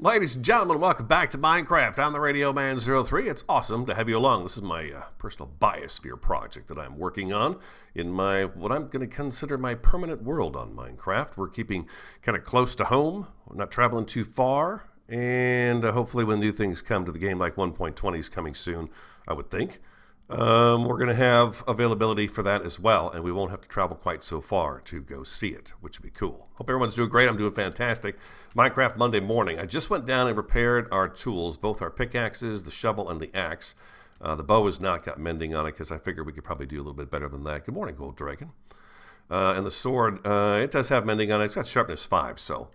Ladies and gentlemen, welcome back to Minecraft. I'm the Radio Man 03. It's awesome to have you along. This is my personal Biosphere project that I'm working on in what I'm going to consider my permanent world on Minecraft. We're keeping kind of close to home. We're not traveling too far. And hopefully when new things come to the game, like 1.20 is coming soon, I would think, we're going to have availability for that as well. And we won't have to travel quite so far to go see it, which would be cool. Hope everyone's doing great. I'm doing fantastic. Minecraft Monday morning. I just went down and repaired our tools, both our pickaxes, the shovel, and the axe. The bow has not got mending on it because I figured we could probably do a little bit better than that. Good morning, Gold Dragon. And the sword, it does have mending on it. It's got sharpness 5, so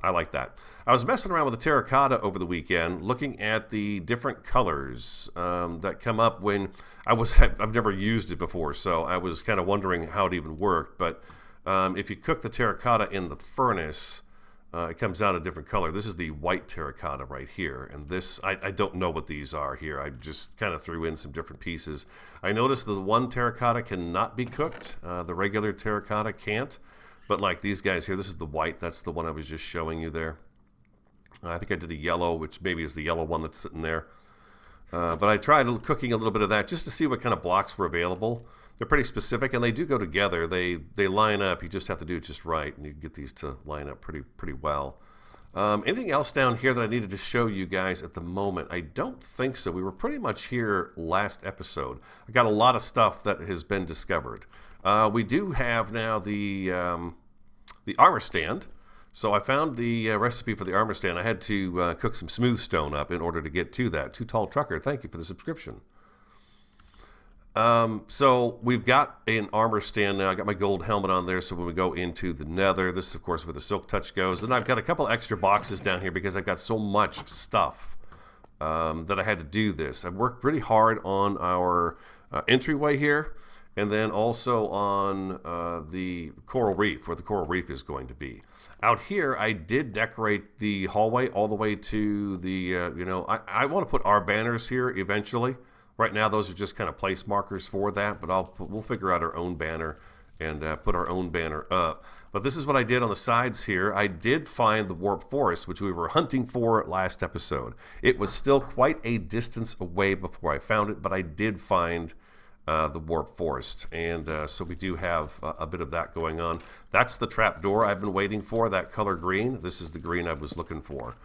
I like that. I was messing around with the terracotta over the weekend, looking at the different colors that come up when I've never used it before, so I was kind of wondering how it even worked. But if you cook the terracotta in the furnace, it comes out a different color. This is the white terracotta right here. And this, I don't know what these are here. I just kind of threw in some different pieces. I noticed the one terracotta cannot be cooked. The regular terracotta can't. But like these guys here, this is the white. That's the one I was just showing you there. I think I did the yellow, which maybe is the yellow one that's sitting there. But I tried cooking a little bit of that just to see what kind of blocks were available. They're pretty specific, and they do go together. They line up. You just have to do it just right, and you can get these to line up pretty well. Anything else down here that I needed to show you guys at the moment? I don't think so. We were pretty much here last episode. I got a lot of stuff that has been discovered. We do have now the armor stand. So I found the recipe for the armor stand. I had to cook some smooth stone up in order to get to that. Too Tall Trucker, thank you for the subscription. So we've got an armor stand now. I got my gold helmet on there, so when we go into the nether, this is of course where the silk touch goes. And I've got a couple extra boxes down here because I've got so much stuff that I had to do this. I've worked pretty hard on our entryway here, and then also on the coral reef, where the coral reef is going to be. Out here, I did decorate the hallway all the way to the, I want to put our banners here eventually. Right now, those are just kind of place markers for that, but we'll figure out our own banner and put our own banner up. But this is what I did on the sides here. I did find the warp forest, which we were hunting for last episode. It was still quite a distance away before I found it, but I did find the warp forest, and so we do have a bit of that going on. That's the trap door I've been waiting for, that color green. This is the green I was looking for.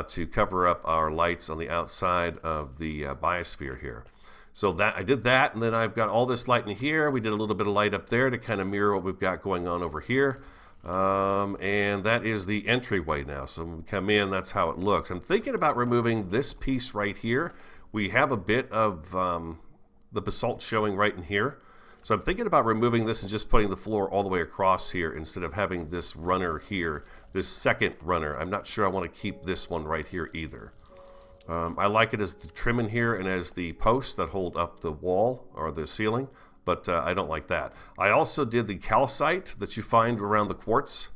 To cover up our lights on the outside of the biosphere here. So that I did that, and then I've got all this light in here. We did a little bit of light up there to kind of mirror what we've got going on over here. And that is the entryway now. So when we come in, that's how it looks. I'm thinking about removing this piece right here. We have a bit of the basalt showing right in here. So I'm thinking about removing this and just putting the floor all the way across here instead of having this runner here. This second runner, I'm not sure I want to keep this one right here either. I like it as the trim in here and as the posts that hold up the wall or the ceiling, but I don't like that. I also did the calcite that you find around the quartz.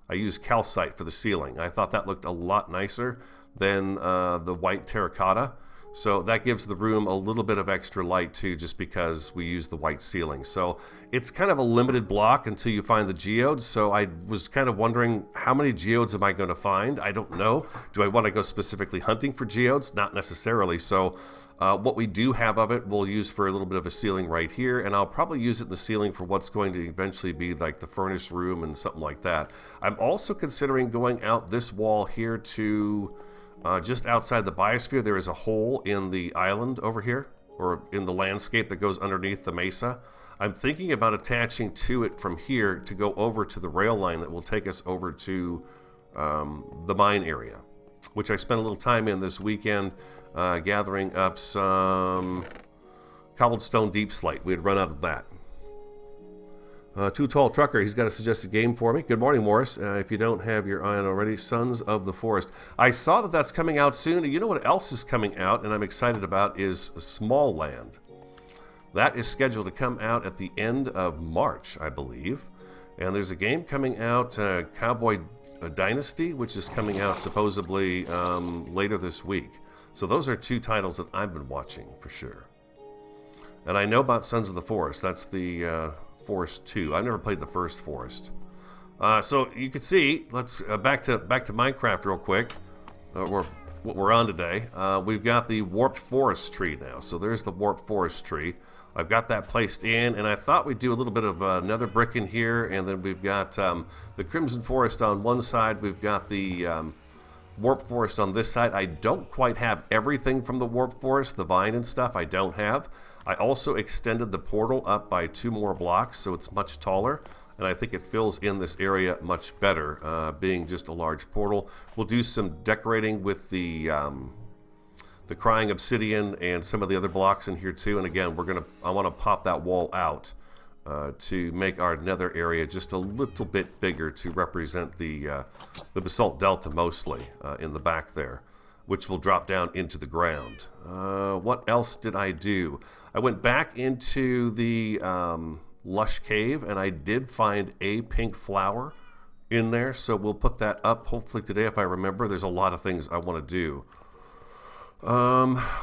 I used calcite for the ceiling. I thought that looked a lot nicer than the white terracotta. So that gives the room a little bit of extra light too, just because we use the white ceiling. So it's kind of a limited block until you find the geodes. So I was kind of wondering, how many geodes am I going to find? I don't know. Do I want to go specifically hunting for geodes? Not necessarily. So what we do have of it, we'll use for a little bit of a ceiling right here. And I'll probably use it in the ceiling for what's going to eventually be like the furnace room and something like that. I'm also considering going out this wall here to... just outside the biosphere, there is a hole in the island over here, or in the landscape that goes underneath the mesa. I'm thinking about attaching to it from here to go over to the rail line that will take us over to the mine area, which I spent a little time in this weekend gathering up some cobblestone deep slate. We had run out of that. Too Tall Trucker, he's got a suggested game for me. Good morning, Morris. If you don't have your eye on already, Sons of the Forest. I saw that that's coming out soon. You know what else is coming out, and I'm excited about, is Small Land. That is scheduled to come out at the end of March, I believe. And there's a game coming out, Cowboy Dynasty, which is coming out supposedly later this week. So those are two titles that I've been watching for sure. And I know about Sons of the Forest. That's the... Forest 2. I've never played the first Forest. So you can see, let's back to Minecraft real quick. what we're on today. We've got the warped forest tree now. So there's the warped forest tree. I've got that placed in, and I thought we'd do a little bit of nether brick in here, and then we've got the crimson forest on one side. We've got the warped forest on this side. I don't quite have everything from the warped forest, the vine and stuff I don't have. I also extended the portal up by 2 more blocks, so it's much taller, and I think it fills in this area much better, being just a large portal. We'll do some decorating with the crying obsidian and some of the other blocks in here too. And again, I want to pop that wall out to make our nether area just a little bit bigger to represent the basalt delta mostly in the back there, which will drop down into the ground. What else did I do? I went back into the lush cave, and I did find a pink flower in there, so we'll put that up hopefully today if I remember. There's a lot of things I want to do.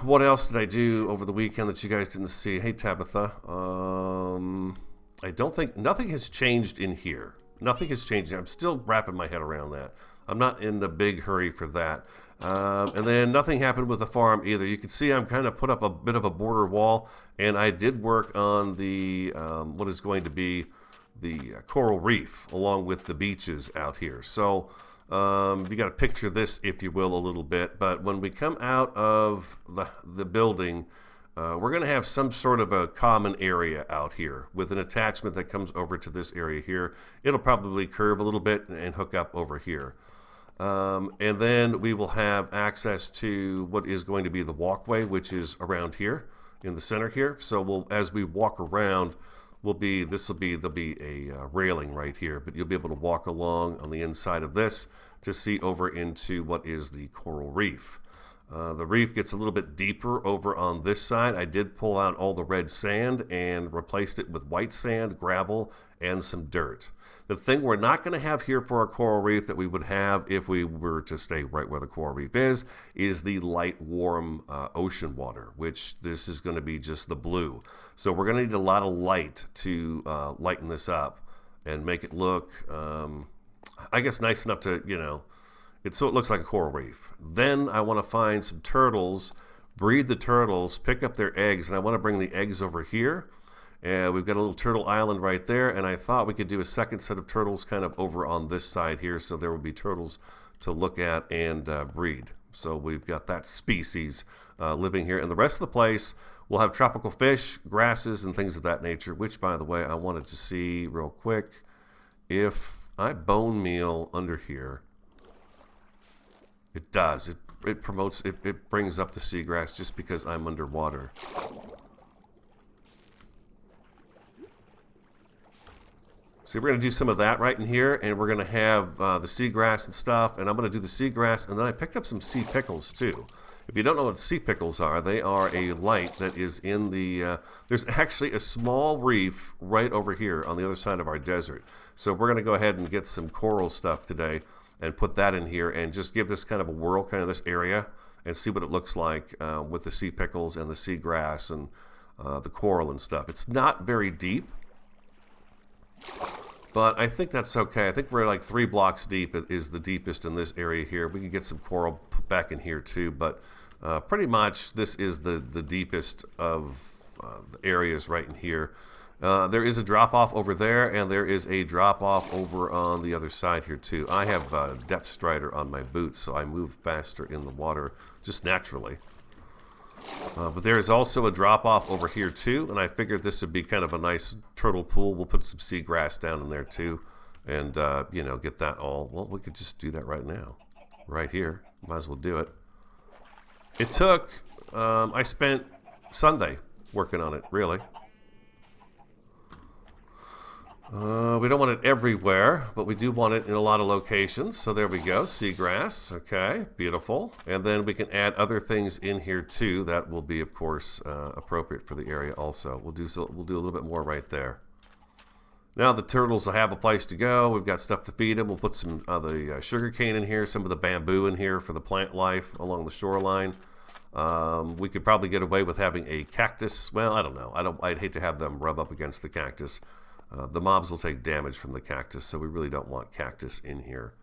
What else did I do over the weekend that you guys didn't see? Hey, Tabitha. I don't think, nothing has changed in here. Nothing has changed. I'm still wrapping my head around that. I'm not in a big hurry for that. And then nothing happened with the farm either. You can see I'm kind of put up a bit of a border wall, and I did work on the, what is going to be the coral reef along with the beaches out here. So, you got to picture this, if you will, a little bit. But when we come out of the building, we're going to have some sort of a common area out here with an attachment that comes over to this area here. It'll probably curve a little bit and hook up over here. And then we will have access to what is going to be the walkway, which is around here in the center here. So as we walk around, there'll be a railing right here, but you'll be able to walk along on the inside of this to see over into what is the coral reef. The reef gets a little bit deeper over on this side. I did pull out all the red sand and replaced it with white sand, gravel, and some dirt. The thing we're not going to have here for our coral reef that we would have if we were to stay right where the coral reef is the light, warm ocean water, which this is going to be just the blue. So we're going to need a lot of light to lighten this up and make it look, I guess, nice enough to, so it looks like a coral reef. Then I want to find some turtles, breed the turtles, pick up their eggs, and I want to bring the eggs over here. And we've got a little turtle island right there, and I thought we could do a second set of turtles kind of over on this side here, so there would be turtles to look at and breed. So we've got that species living here. And the rest of the place will have tropical fish, grasses, and things of that nature, which, by the way, I wanted to see real quick. If I bone meal under here, it does. It promotes, it brings up the seagrass just because I'm underwater. So we're going to do some of that right in here, and we're going to have the seagrass and stuff, and I'm going to do the seagrass, and then I picked up some sea pickles too. If you don't know what sea pickles are, they are a light that is in the, there's actually a small reef right over here on the other side of our desert. So we're going to go ahead and get some coral stuff today and put that in here and just give this kind of a whirl, kind of this area, and see what it looks like with the sea pickles and the seagrass and the coral and stuff. It's not very deep, but I think that's okay. I think we're like 3 blocks deep is the deepest in this area here. We can get some coral back in here too, but pretty much this is the deepest of the areas right in here. There is a drop-off over there, and there is a drop-off over on the other side here too. I have depth strider on my boots, so I move faster in the water just naturally. But there is also a drop-off over here too, and I figured this would be kind of a nice turtle pool. We'll put some seagrass down in there too, and get that all. Well, we could just do that right now, right here. Might as well do it. It took. I spent Sunday working on it, really. We don't want it everywhere, but we do want it in a lot of locations. So there we go, seagrass. Okay, beautiful. And then we can add other things in here too. That will be, of course, appropriate for the area also. We'll do a little bit more right there. Now the turtles will have a place to go. We've got stuff to feed them. We'll put some of the sugar cane in here, some of the bamboo in here for the plant life along the shoreline. We could probably get away with having a cactus. Well, I don't know. I'd hate to have them rub up against the cactus. The mobs will take damage from the cactus, so we really don't want cactus in here.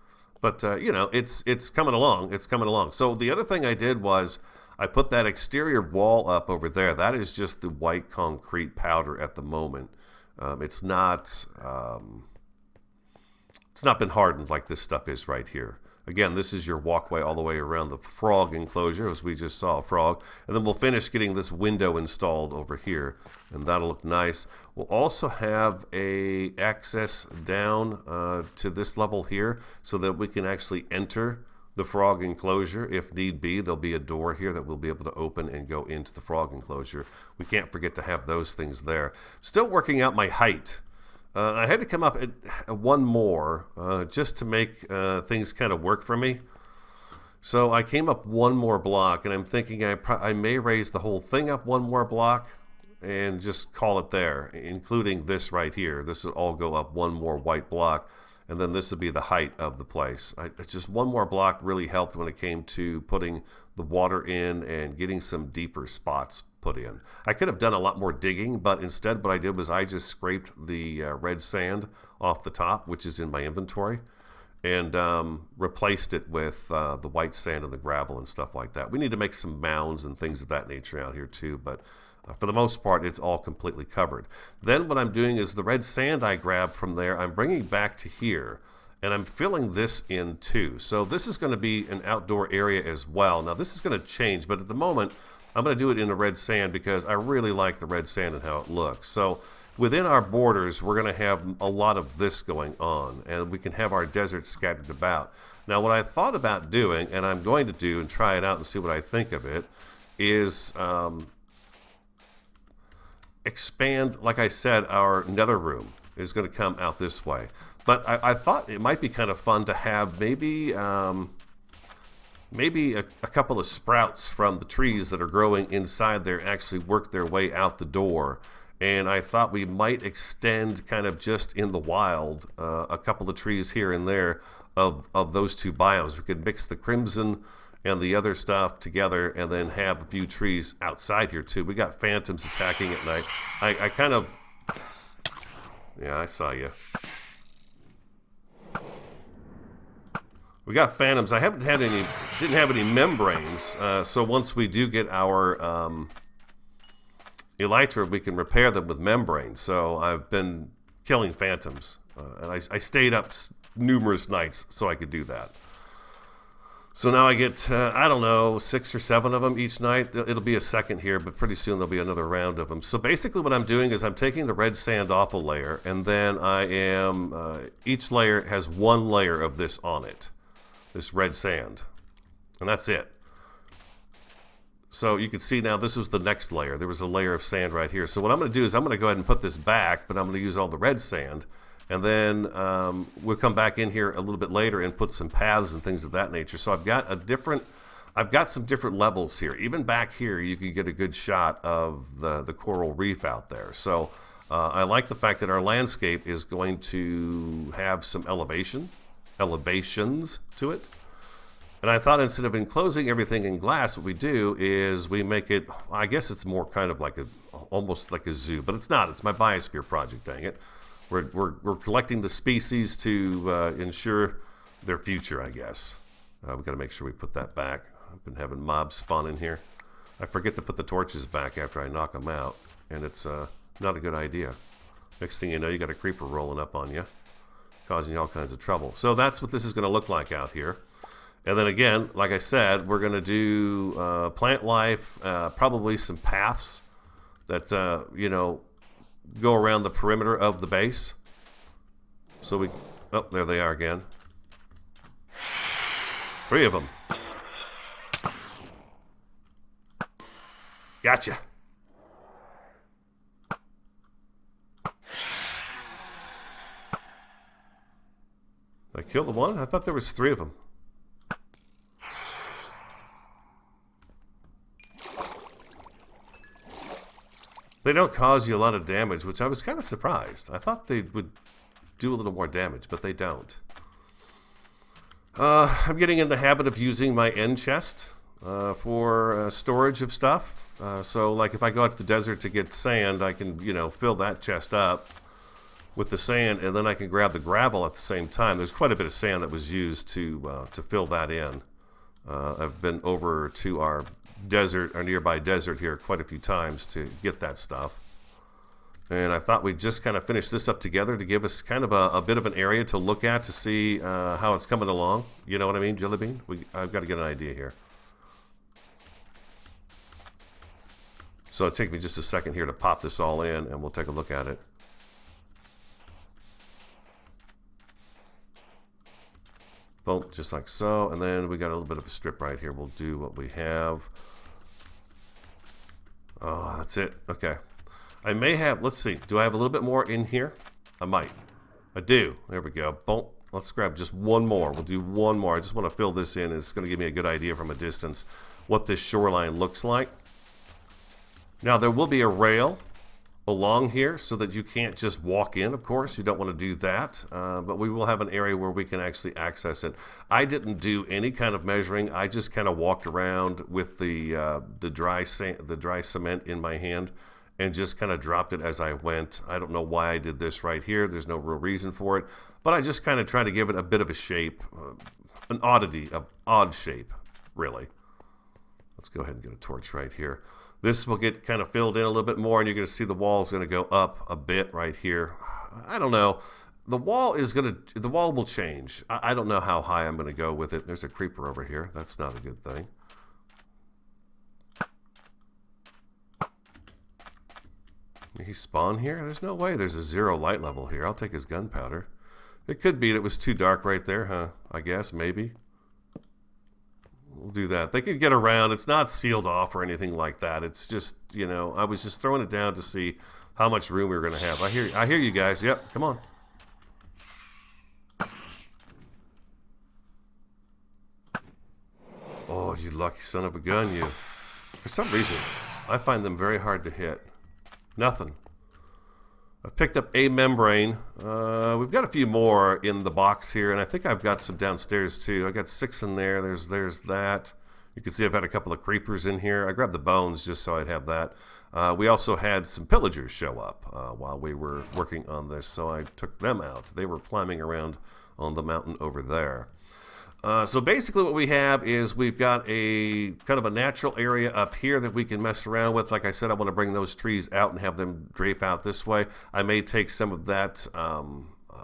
But, you know, it's coming along. It's coming along. So the other thing I did was I put that exterior wall up over there. That is just the white concrete powder at the moment. It's not been hardened like this stuff is right here. Again, this is your walkway all the way around the frog enclosure, as we just saw a frog. And then we'll finish getting this window installed over here, and that'll look nice. We'll also have a access down to this level here so that we can actually enter the frog enclosure if need be. There'll be a door here that we'll be able to open and go into the frog enclosure. We can't forget to have those things there. Still working out my height. I had to come up at one more just to make things kind of work for me. So I came up one more block, and I'm thinking I may raise the whole thing up one more block and just call it there, including this right here. This will all go up one more white block, and then this would be the height of the place. Just one more block really helped when it came to putting the water in and getting some deeper spots put in. I could have done a lot more digging, but instead what I did was I just scraped the red sand off the top, which is in my inventory, and replaced it with the white sand and the gravel and stuff like that. We need to make some mounds and things of that nature out here too, but for the most part, it's all completely covered. Then what I'm doing is the red sand I grabbed from there, I'm bringing back to here, and I'm filling this in too. So this is going to be an outdoor area as well. Now this is going to change, but at the moment, I'm going to do it in the red sand because I really like the red sand and how it looks. So within our borders, we're going to have a lot of this going on, and we can have our desert scattered about. Now what I thought about doing, and I'm going to do and try it out and see what I think of it, is expand, like I said, our nether room is going to come out this way. But I thought it might be kind of fun to have maybe a couple of sprouts from the trees that are growing inside there actually work their way out the door. And I thought we might extend kind of just in the wild a couple of trees here and there of those two biomes. We could mix the crimson and the other stuff together and then have a few trees outside here too. We got phantoms attacking at night. I kind of... Yeah, I saw you. We got phantoms. I didn't have any membranes, so once we do get our elytra, we can repair them with membranes. So I've been killing phantoms, and I stayed up numerous nights so I could do that. So now I get, I don't know, 6 or 7 of them each night. It'll be a second here, but pretty soon there'll be another round of them. So basically what I'm doing is I'm taking the red sand off a layer, and then I am, each layer has one layer of this on it, this red sand, and that's it. So you can see now this was the next layer. There was a layer of sand right here. So what I'm going to do is I'm going to go ahead and put this back, but I'm going to use all the red sand. And then we'll come back in here a little bit later and put some paths and things of that nature. So I've got some different levels here. Even back here, you can get a good shot of the coral reef out there. So I like the fact that our landscape is going to have some elevations to it. And I thought instead of enclosing everything in glass, what we do is we make it, I guess it's more kind of like almost like a zoo, but it's not. It's my Biosphere project, dang it. We're collecting the species to ensure their future, I guess. We've got to make sure we put that back. I've been having mobs spawn in here. I forget to put the torches back after I knock them out, and it's not a good idea. Next thing you know, you got a creeper rolling up on you, causing you all kinds of trouble. So that's what this is going to look like out here. And then again, like I said, we're going to do plant life, probably some paths that, you know, go around the perimeter of the base. So we... Oh, there they are again. 3 of them. Gotcha. I killed the one? I thought there was 3 of them. They don't cause you a lot of damage, which I was kind of surprised. I thought they would do a little more damage, but they don't. I'm getting in the habit of using my end chest for storage of stuff. So, like, if I go out to the desert to get sand, I can, you know, fill that chest up with the sand, and then I can grab the gravel at the same time. There's quite a bit of sand that was used to fill that in. I've been over to our desert, our nearby desert here, quite a few times to get that stuff. And I thought we'd just kind of finish this up together to give us kind of a bit of an area to look at to see how it's coming along. You know what I mean, Jelly Bean? I've got to get an idea here. So it'll take me just a second here to pop this all in, and we'll take a look at it. Boom, just like so. And then we got a little bit of a strip right here. We'll do what we have. Oh, that's it. Okay. I may have, let's see, do I have a little bit more in here? I might. I do. There we go. Boom. Let's grab just one more. We'll do one more. I just want to fill this in. It's going to give me a good idea from a distance what this shoreline looks like. Now, there will be a rail along here so that you can't just walk in, of course. You don't want to do that. But we will have an area where we can actually access it. I didn't do any kind of measuring. I just kind of walked around with the dry cement in my hand and just kind of dropped it as I went. I don't know why I did this right here. There's no real reason for it. But I just kind of tried to give it a bit of a shape, an odd shape, really. Let's go ahead and get a torch right here. This will get kind of filled in a little bit more, and you're going to see the wall is going to go up a bit right here. I don't know. The wall will change. I don't know how high I'm going to go with it. There's a creeper over here. That's not a good thing. Did he spawn here? There's no way there's a 0 light level here. I'll take his gunpowder. It could be that it was too dark right there, huh? I guess, maybe. We'll do that. They could get around. It's not sealed off or anything like that. It's just, you know, I was just throwing it down to see how much room we were going to have. I hear you guys. Yep, come on. Oh, you lucky son of a gun, you. For some reason, I find them very hard to hit. Nothing. I've picked up a membrane. We've got a few more in the box here, and I think I've got some downstairs too. I got 6 in there. There's that. You can see I've had a couple of creepers in here. I grabbed the bones just so I'd have that. We also had some pillagers show up while we were working on this, so I took them out. They were climbing around on the mountain over there. So basically what we have is we've got a kind of a natural area up here that we can mess around with. Like I said, I want to bring those trees out and have them drape out this way. I may take some of that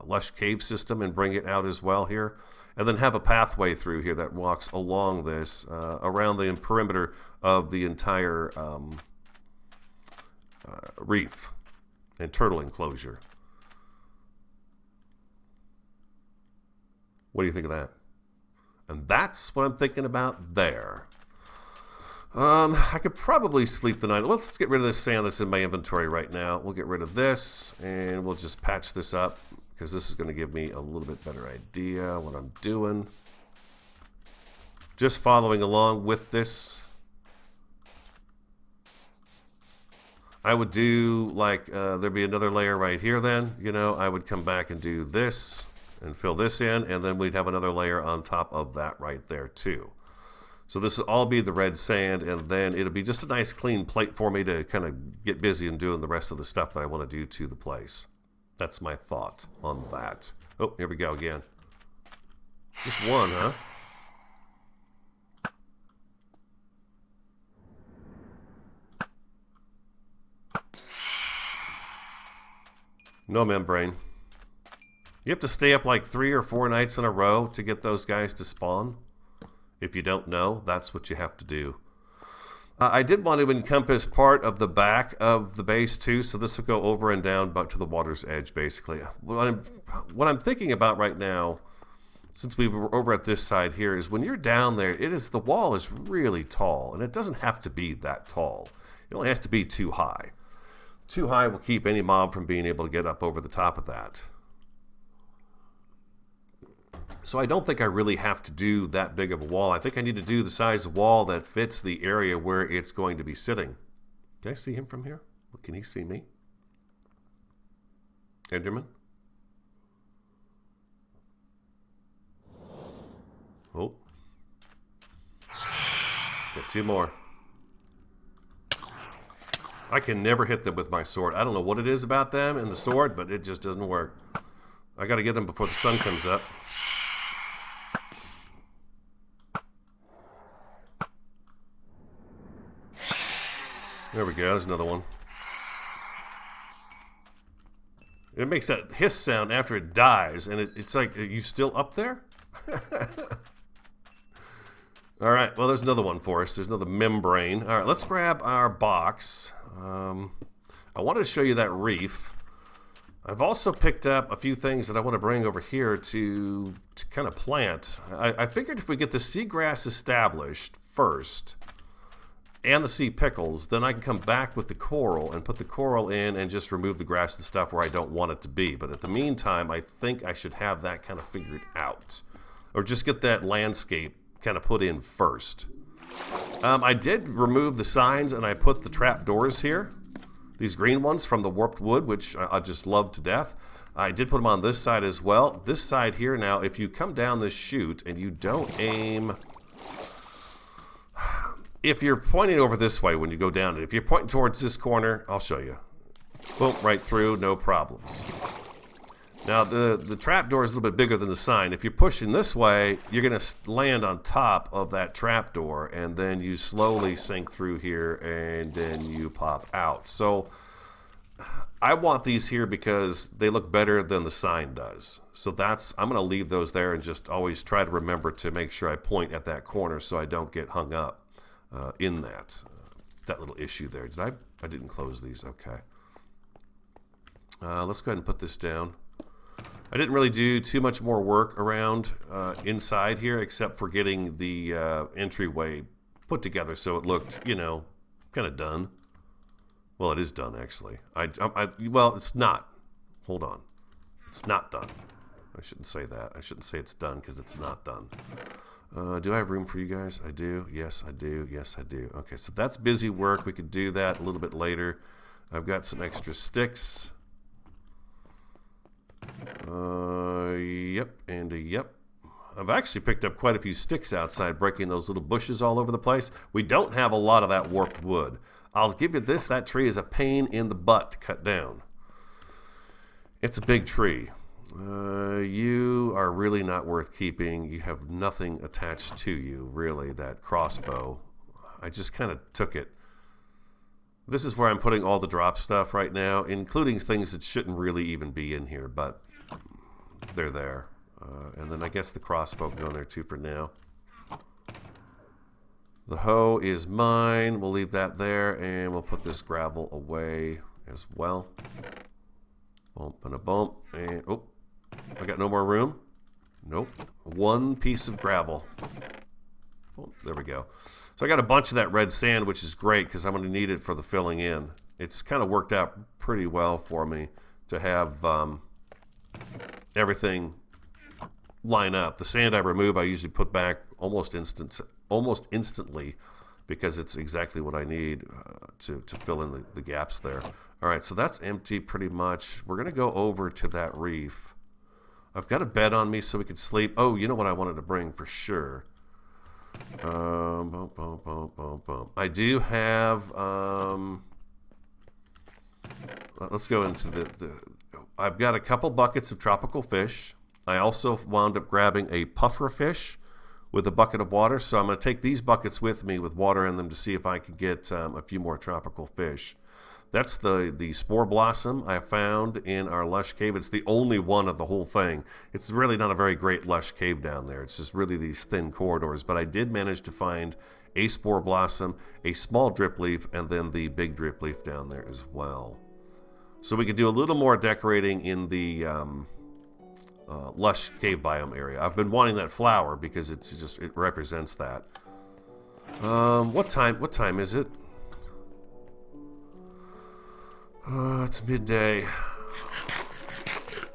lush cave system and bring it out as well here. And then have a pathway through here that walks along this, around the perimeter of the entire reef and turtle enclosure. What do you think of that? And that's what I'm thinking about there. I could probably sleep tonight. Let's get rid of this sand that's in my inventory right now. We'll get rid of this, and we'll just patch this up, because this is going to give me a little bit better idea what I'm doing. Just following along with this. I would do, like, there'd be another layer right here then. You know, I would come back and do this and fill this in, and then we'd have another layer on top of that right there too. So this will all be the red sand, and then it'll be just a nice clean plate for me to kind of get busy and doing the rest of the stuff that I want to do to the place. That's my thought on that. Oh, here we go again. Just one, huh? No membrane. You have to stay up like 3 or 4 nights in a row to get those guys to spawn. If you don't know, that's what you have to do. I did want to encompass part of the back of the base too, so this will go over and down but to the water's edge basically. What I'm thinking about right now, since we were over at this side here, is when you're down there, the wall is really tall, and it doesn't have to be that tall. It only has to be too high. Too high will keep any mob from being able to get up over the top of that. So I don't think I really have to do that big of a wall. I think I need to do the size of wall that fits the area where it's going to be sitting. Can I see him from here? Can he see me? Enderman? Oh. Got 2 more. I can never hit them with my sword. I don't know what it is about them and the sword, but it just doesn't work. I gotta get them before the sun comes up. There we go, there's another one. It makes that hiss sound after it dies, and it's like, are you still up there? Alright, well, there's another one for us. There's another membrane. Alright, let's grab our box. I wanted to show you that reef. I've also picked up a few things that I want to bring over here to kind of plant. I figured if we get the seagrass established first, and the sea pickles, then I can come back with the coral and put the coral in and just remove the grass and stuff where I don't want it to be. But at the meantime, I think I should have that kind of figured out. Or just get that landscape kind of put in first. I did remove the signs and I put the trap doors here. These green ones from the warped wood, which I just love to death. I did put them on this side as well. This side here now, if you come down this chute and you don't aim... If you're pointing over this way when you go down it, if you're pointing towards this corner, I'll show you. Boom, right through, no problems. Now, the trapdoor is a little bit bigger than the sign. If you're pushing this way, you're going to land on top of that trapdoor, and then you slowly sink through here, and then you pop out. So, I want these here because they look better than the sign does. So I'm going to leave those there and just always try to remember to make sure I point at that corner so I don't get hung up in that little issue there. I didn't close these. Okay. Let's go ahead and put this down. I didn't really do too much more work around inside here except for getting the entryway put together so it looked, you know, kind of done. Well, it is done, actually. Well, it's not. Hold on. It's not done. I shouldn't say that. I shouldn't say it's done because it's not done. Do I have room for you guys? I do. Yes, I do. Yes, I do. Okay, so that's busy work. We could do that a little bit later. I've got some extra sticks. Yep, and a yep. I've actually picked up quite a few sticks outside, breaking those little bushes all over the place. We don't have a lot of that warped wood. I'll give you this, that tree is a pain in the butt to cut down. It's a big tree. You are really not worth keeping. You have nothing attached to you, really, that crossbow. I just kind of took it. This is where I'm putting all the drop stuff right now, including things that shouldn't really even be in here, but they're there. And then I guess the crossbow can go in there too for now. The hoe is mine. We'll leave that there, and we'll put this gravel away as well. Bump and a bump, and oh, I got no more room. Nope, one piece of gravel. Oh, there we go. So I got a bunch of that red sand, which is great because I'm going to need it for the filling in. It's kind of worked out pretty well for me to have everything line up. The sand I remove, I usually put back almost instantly because it's exactly what I need to fill in the gaps there. All right, so that's empty pretty much. We're going to go over to that reef. I've got a bed on me so we could sleep. Oh, you know what I wanted to bring for sure? I do have let's go into I've got a couple buckets of tropical fish. I also wound up grabbing a puffer fish with a bucket of water, so I'm going to take these buckets with me with water in them to see if I can get a few more tropical fish. That's the spore blossom I found in our lush cave. It's the only one of the whole thing. It's really not a very great lush cave down there. It's just really these thin corridors. But I did manage to find a spore blossom, a small drip leaf, and then the big drip leaf down there as well. So we could do a little more decorating in the lush cave biome area. I've been wanting that flower because it represents that. What time is it? It's midday.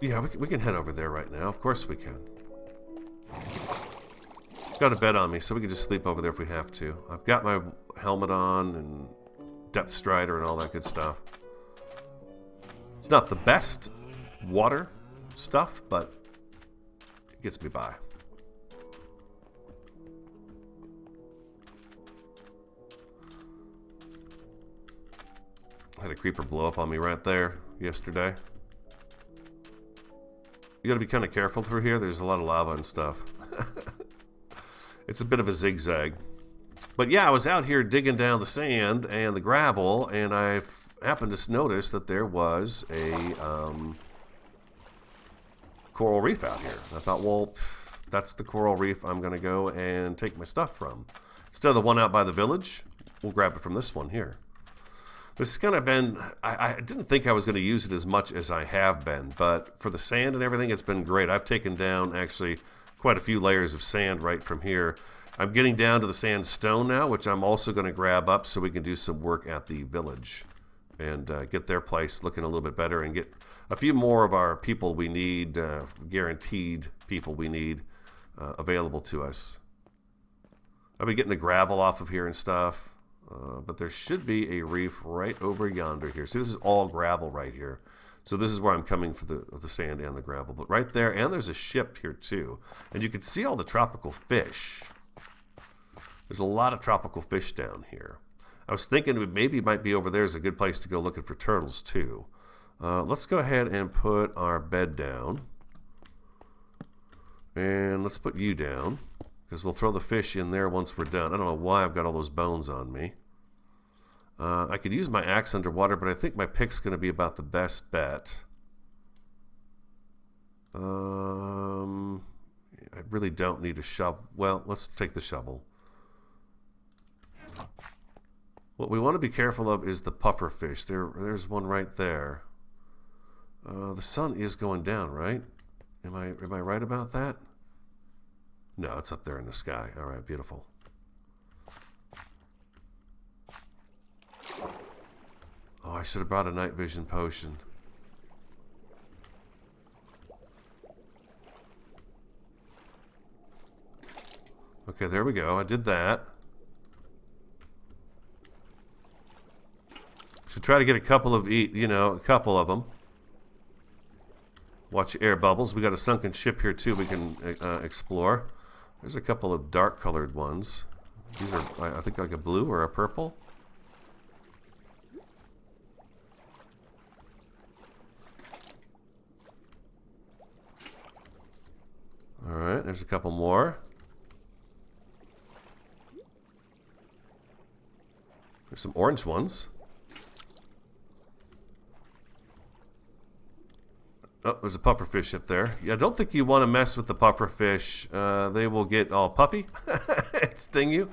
Yeah, we can head over there right now. Of course we can. Got a bed on me, so we can just sleep over there if we have to. I've got my helmet on and depth strider and all that good stuff. It's not the best water stuff, but it gets me by. I had a creeper blow up on me right there yesterday. You gotta be kind of careful through here. There's a lot of lava and stuff. It's a bit of a zigzag. But yeah, I was out here digging down the sand and the gravel, and I happened to notice that there was a coral reef out here. I thought, well, that's the coral reef I'm going to go and take my stuff from. Instead of the one out by the village, we'll grab it from this one here. This has kind of been, I didn't think I was going to use it as much as I have been, but for the sand and everything, it's been great. I've taken down actually quite a few layers of sand right from here. I'm getting down to the sandstone now, which I'm also going to grab up so we can do some work at the village and get their place looking a little bit better and get a few more of our people we need, guaranteed people we need available to us. I'll be getting the gravel off of here and stuff. But there should be a reef right over yonder here. See, this is all gravel right here. So this is where I'm coming for the sand and the gravel. But right there, and there's a ship here too. And you can see all the tropical fish. There's a lot of tropical fish down here. I was thinking maybe it might be over there is a good place to go looking for turtles too. Let's go ahead and put our bed down. And let's put you down, because we'll throw the fish in there once we're done. I don't know why I've got all those bones on me. I could use my axe underwater, but I think my pick's going to be about the best bet. I really don't need a shovel. Well, let's take the shovel. What we want to be careful of is the puffer fish. There's one right there. The sun is going down, right? Am I right about that? No, it's up there in the sky. All right, beautiful. Oh, I should have brought a night vision potion. Okay, there we go. I did that. Should try to get a couple of a couple of them. Watch air bubbles. We got a sunken ship here too we can explore. There's a couple of dark colored ones. These are, I think, like a blue or a purple. Alright, there's a couple more. There's some orange ones. Oh, there's a pufferfish up there. Yeah, I don't think you want to mess with the pufferfish. They will get all puffy and sting you.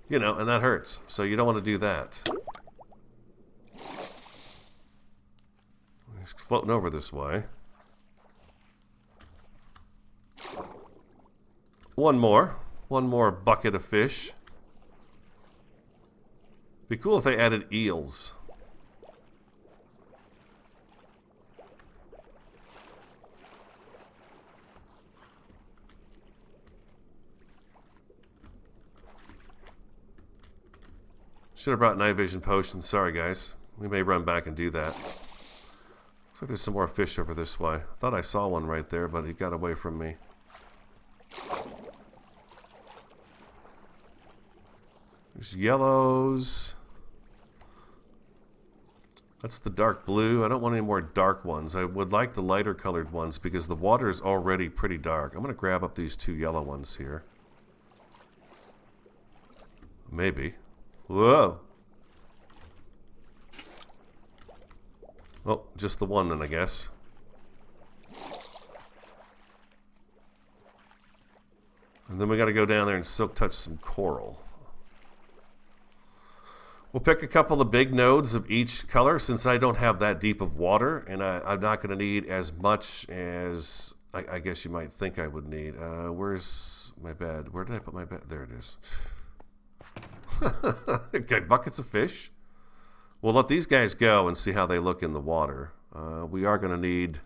You know, and that hurts. So you don't want to do that. He's floating over this way. One more bucket of fish. Be cool if they added eels. Should have brought night vision potions. Sorry, guys. We may run back and do that. Looks like there's some more fish over this way. I thought I saw one right there, but he got away from me. There's yellows. That's the dark blue. I don't want any more dark ones. I would like the lighter colored ones because the water is already pretty dark. I'm going to grab up these two yellow ones here. Maybe. Whoa. Oh, just the one then, I guess. And then we got to go down there and silk touch some coral. We'll pick a couple of big nodes of each color since I don't have that deep of water, and I'm not going to need as much as I guess you might think I would need. Where's my bed? Where did I put my bed? There it is. Okay, buckets of fish. We'll let these guys go and see how they look in the water. We are going to need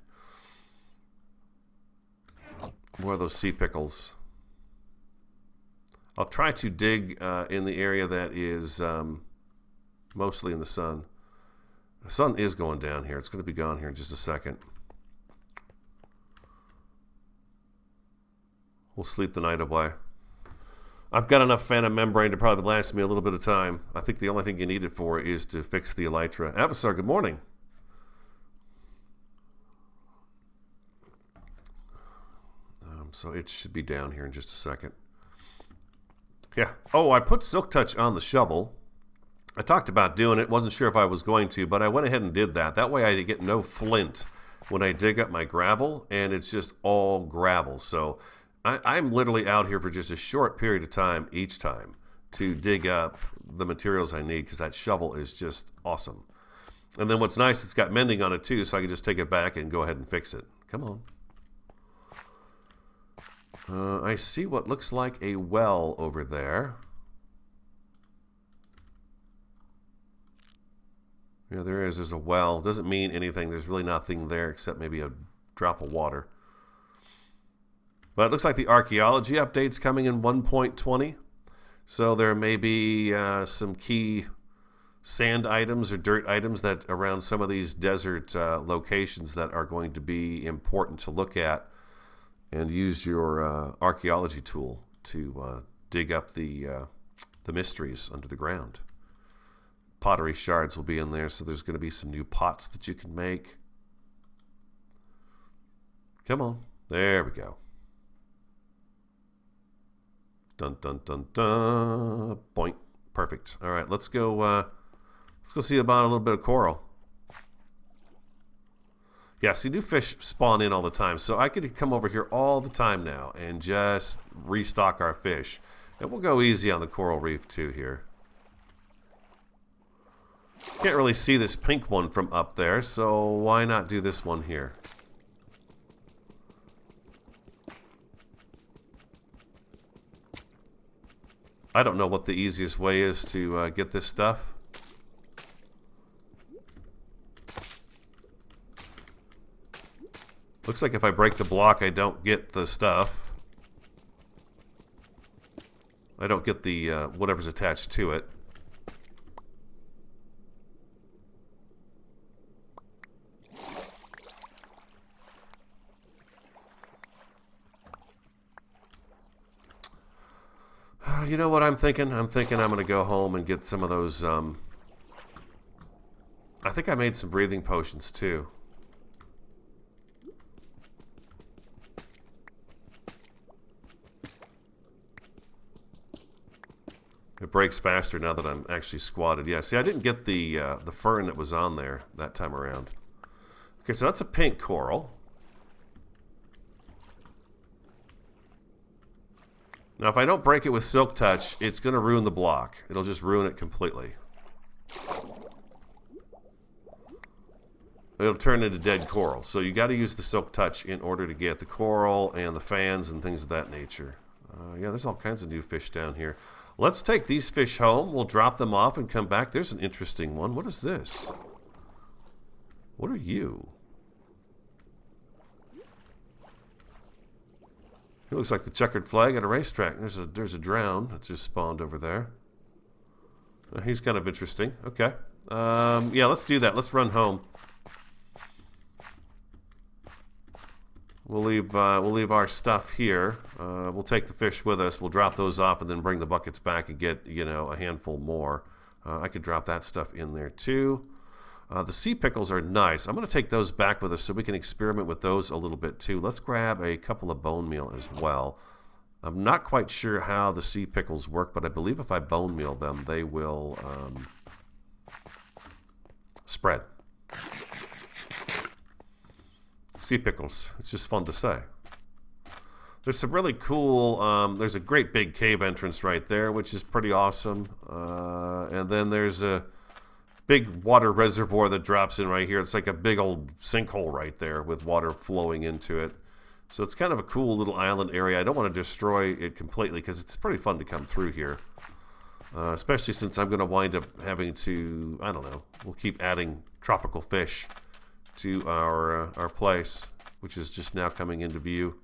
more of those sea pickles. I'll try to dig in the area that is mostly in the sun. The sun is going down here. It's going to be gone here in just a second. We'll sleep the night away. I've got enough phantom membrane to probably last me a little bit of time. I think the only thing you need it for is to fix the elytra. Avatar, good morning. So it should be down here in just a second. Yeah. Oh, I put Silk Touch on the shovel. I talked about doing it. Wasn't sure if I was going to, but I went ahead and did that. That way I get no flint when I dig up my gravel, and it's just all gravel. So I'm literally out here for just a short period of time each time to dig up the materials I need, because that shovel is just awesome. And then what's nice, it's got mending on it too, so I can just take it back and go ahead and fix it. Come on. I see what looks like a well over there. Yeah, there is. There's a well. Doesn't mean anything. There's really nothing there except maybe a drop of water. But it looks like the archaeology update's coming in 1.20. So there may be some key sand items or dirt items that around some of these desert locations that are going to be important to look at. And use your archaeology tool to dig up the mysteries under the ground. Pottery shards will be in there, so there's going to be some new pots that you can make. Come on. There we go. Dun, dun, dun, dun. Boink. Perfect. All right, let's go see about a little bit of coral. Yeah, see, new fish spawn in all the time, so I could come over here all the time now and just restock our fish. And we'll go easy on the coral reef too here. Can't really see this pink one from up there, so why not do this one here? I don't know what the easiest way is to get this stuff. Looks like if I break the block, I don't get the stuff. I don't get the whatever's attached to it. You know what I'm thinking? I'm thinking I'm going to go home and get some of those... I think I made some breathing potions too. It breaks faster now that I'm actually squatted. Yeah, see, I didn't get the fern that was on there that time around. Okay, so that's a pink coral. Now, if I don't break it with Silk Touch, it's going to ruin the block. It'll just ruin it completely. It'll turn into dead coral. So you got to use the Silk Touch in order to get the coral and the fans and things of that nature. Yeah, there's all kinds of new fish down here. Let's take these fish home. We'll drop them off and come back. There's an interesting one. What is this? What are you? It looks like the checkered flag at a racetrack. There's a drown that just spawned over there. He's kind of interesting. Okay. Yeah, let's do that. Let's run home. We'll leave our stuff here. We'll take the fish with us. We'll drop those off and then bring the buckets back and get, you know, a handful more. I could drop that stuff in there too. The sea pickles are nice. I'm going to take those back with us so we can experiment with those a little bit too. Let's grab a couple of bone meal as well. I'm not quite sure how the sea pickles work, but I believe if I bone meal them, they will spread. Sea pickles. It's just fun to say. There's some really cool, there's a great big cave entrance right there, which is pretty awesome. And then there's a big water reservoir that drops in right here. It's like a big old sinkhole right there with water flowing into it. So it's kind of a cool little island area. I don't want to destroy it completely because it's pretty fun to come through here. Especially since I'm going to wind up having to, I don't know, we'll keep adding tropical fish to our place, which is just now coming into view.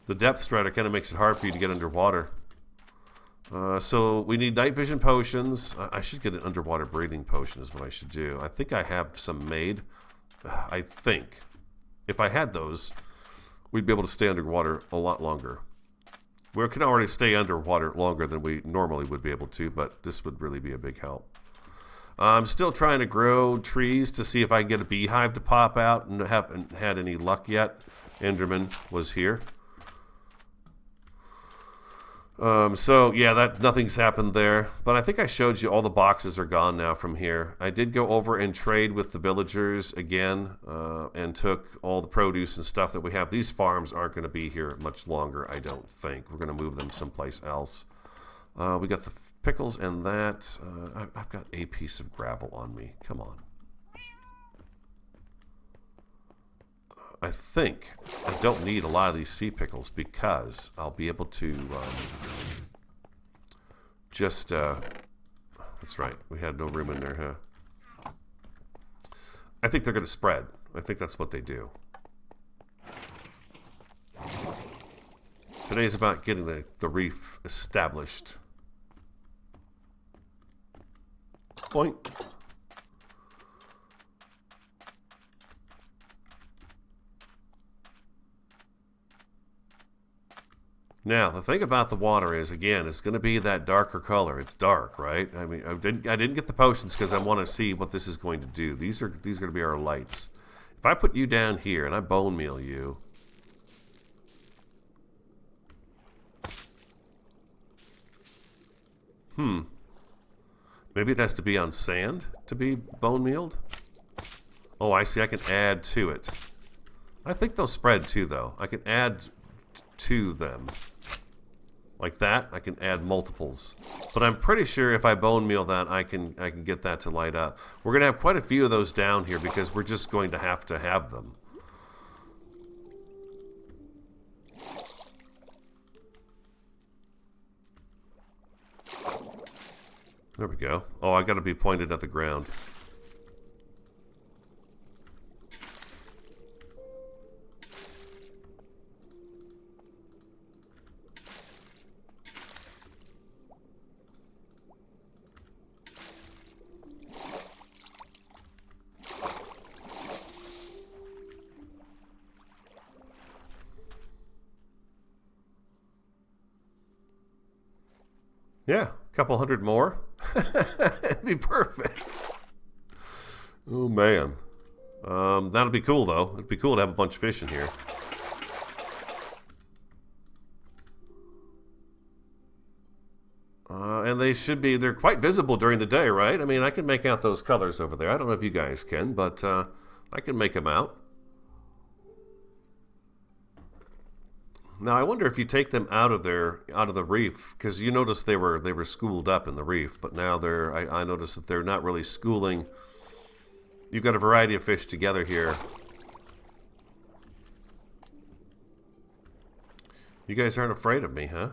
The depth strata kind of makes it hard for you to get underwater. So we need night vision potions. I should get an underwater breathing potion is what I should do. I think I have some made. I think if I had those, we'd be able to stay underwater a lot longer. We can already stay underwater longer than we normally would be able to, but this would really be a big help. I'm still trying to grow trees to see if I can get a beehive to pop out, and haven't had any luck yet. Enderman was here. So yeah, nothing's happened there. But I think I showed you all the boxes are gone now from here. I did go over and trade with the villagers again, and took all the produce and stuff that we have. These farms aren't going to be here much longer, I don't think. We're going to move them someplace else. We got the pickles and that. I've got a piece of gravel on me. Come on. I think I don't need a lot of these sea pickles because I'll be able to that's right. We had no room in there, huh? I think they're going to spread. I think that's what they do. Today's about getting the reef established. Point. Now, the thing about the water is, again, it's going to be that darker color. It's dark, right? I mean, I didn't get the potions because I want to see what this is going to do. These are going to be our lights. If I put you down here and I bone meal you, maybe it has to be on sand to be bone mealed. Oh, I see. I can add to it. I think they'll spread too, though. I can add to them. Like that, I can add multiples. But I'm pretty sure if I bone meal that, I can get that to light up. We're going to have quite a few of those down here because we're just going to have them. There we go. Oh, I got to be pointed at the ground. Yeah, a couple hundred more. It'd be perfect. Oh, man. That'll be cool, though. It'd be cool to have a bunch of fish in here. And they're quite visible during the day, right? I mean, I can make out those colors over there. I don't know if you guys can, but I can make them out. Now, I wonder if you take them out of the reef, because you notice they were schooled up in the reef, but now I notice that they're not really schooling. You've got a variety of fish together here. You guys aren't afraid of me, huh?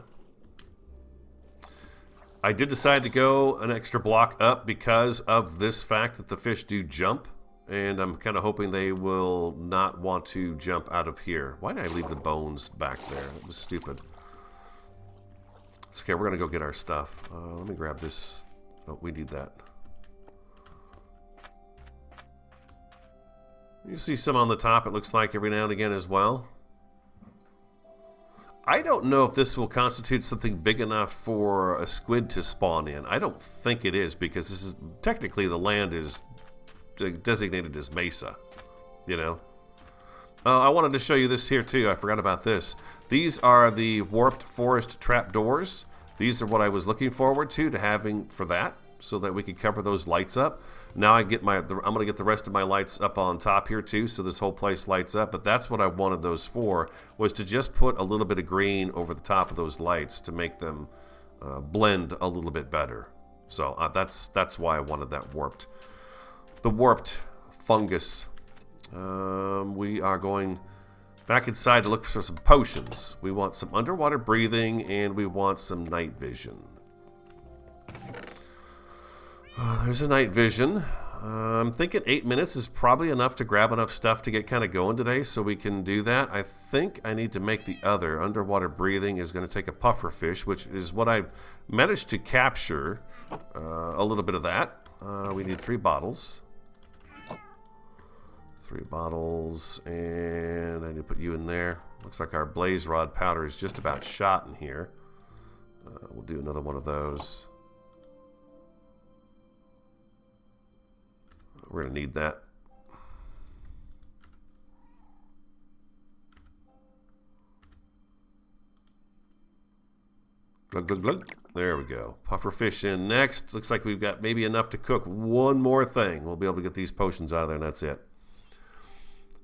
I did decide to go an extra block up because of this fact that the fish do jump. And I'm kind of hoping they will not want to jump out of here. Why did I leave the bones back there? That was stupid. It's okay, we're going to go get our stuff. Let me grab this. Oh, we need that. You see some on the top, it looks like, every now and again as well. I don't know if this will constitute something big enough for a squid to spawn in. I don't think it is, because this is technically the land is designated as mesa, you know. I wanted to show you this here too. I forgot about this. These are the warped forest trapdoors. These are what I was looking forward to having for that, so that we could cover those lights up. Now I'm going to get the rest of my lights up on top here too, so this whole place lights up. But that's what I wanted those for, was to just put a little bit of green over the top of those lights to make them blend a little bit better. So that's why I wanted that warped. The warped fungus. We are going back inside to look for some potions. We want some underwater breathing, and we want some night vision. There's a night vision. I'm thinking 8 minutes is probably enough to grab enough stuff to get kind of going today, so we can do that. I think I need to make the other. Underwater breathing is going to take a puffer fish, which is what I've managed to capture. A little bit of that. We need 3 bottles. 3 bottles, and I need to put you in there. Looks like our blaze rod powder is just about shot in here. We'll do another one of those. We're going to need that. Glug, glug, glug. There we go. Puffer fish in next. Looks like we've got maybe enough to cook one more thing. We'll be able to get these potions out of there, and that's it.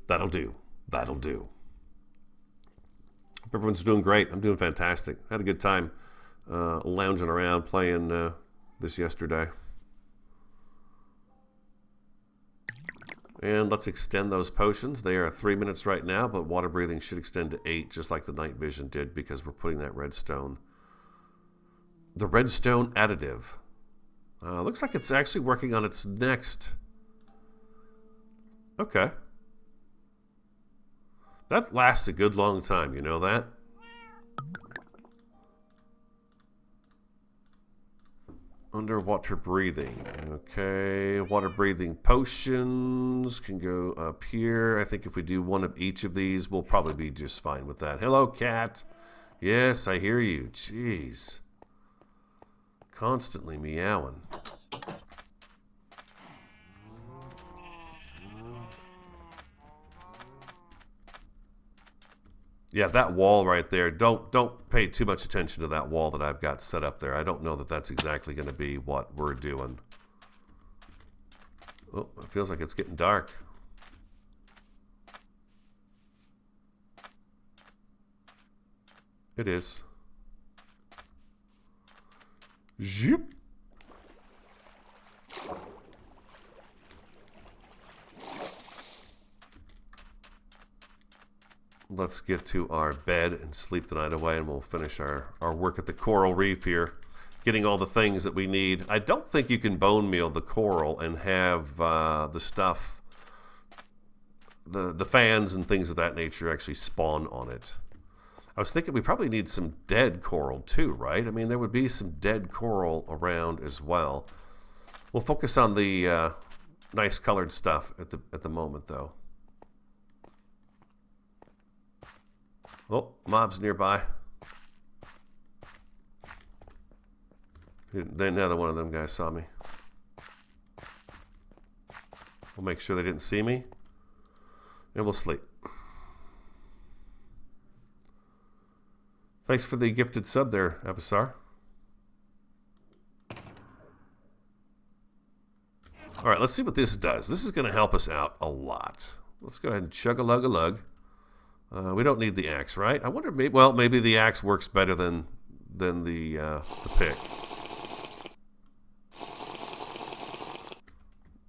That'll do. That'll do. Hope everyone's doing great. I'm doing fantastic. Had a good time lounging around playing this yesterday. And let's extend those potions. They are 3 minutes right now, but water breathing should extend to 8, just like the night vision did, because we're putting that redstone. The redstone additive. Looks like it's actually working on its next. Okay. That lasts a good long time, you know that? Underwater breathing. Okay, water breathing potions can go up here. I think if we do one of each of these, we'll probably be just fine with that. Hello, cat. Yes, I hear you. Jeez. Constantly meowing. Yeah, that wall right there. Don't pay too much attention to that wall that I've got set up there. I don't know that that's exactly going to be what we're doing. Oh, it feels like it's getting dark. It is. Zoop. Let's get to our bed and sleep the night away, and we'll finish our work at the coral reef here, getting all the things that we need. I don't think you can bone meal the coral and have the stuff, the fans and things of that nature actually spawn on it. I was thinking we probably need some dead coral too, right? I mean, there would be some dead coral around as well. We'll focus on the nice colored stuff at the moment, though. Oh, mobs nearby. Another one of them guys saw me. We'll make sure they didn't see me, and we'll sleep. Thanks for the gifted sub there, Avasar. All right, let's see what this does. This is going to help us out a lot. Let's go ahead and chug-a-lug-a-lug. We don't need the axe, right? I wonder, maybe the axe works better than the pick.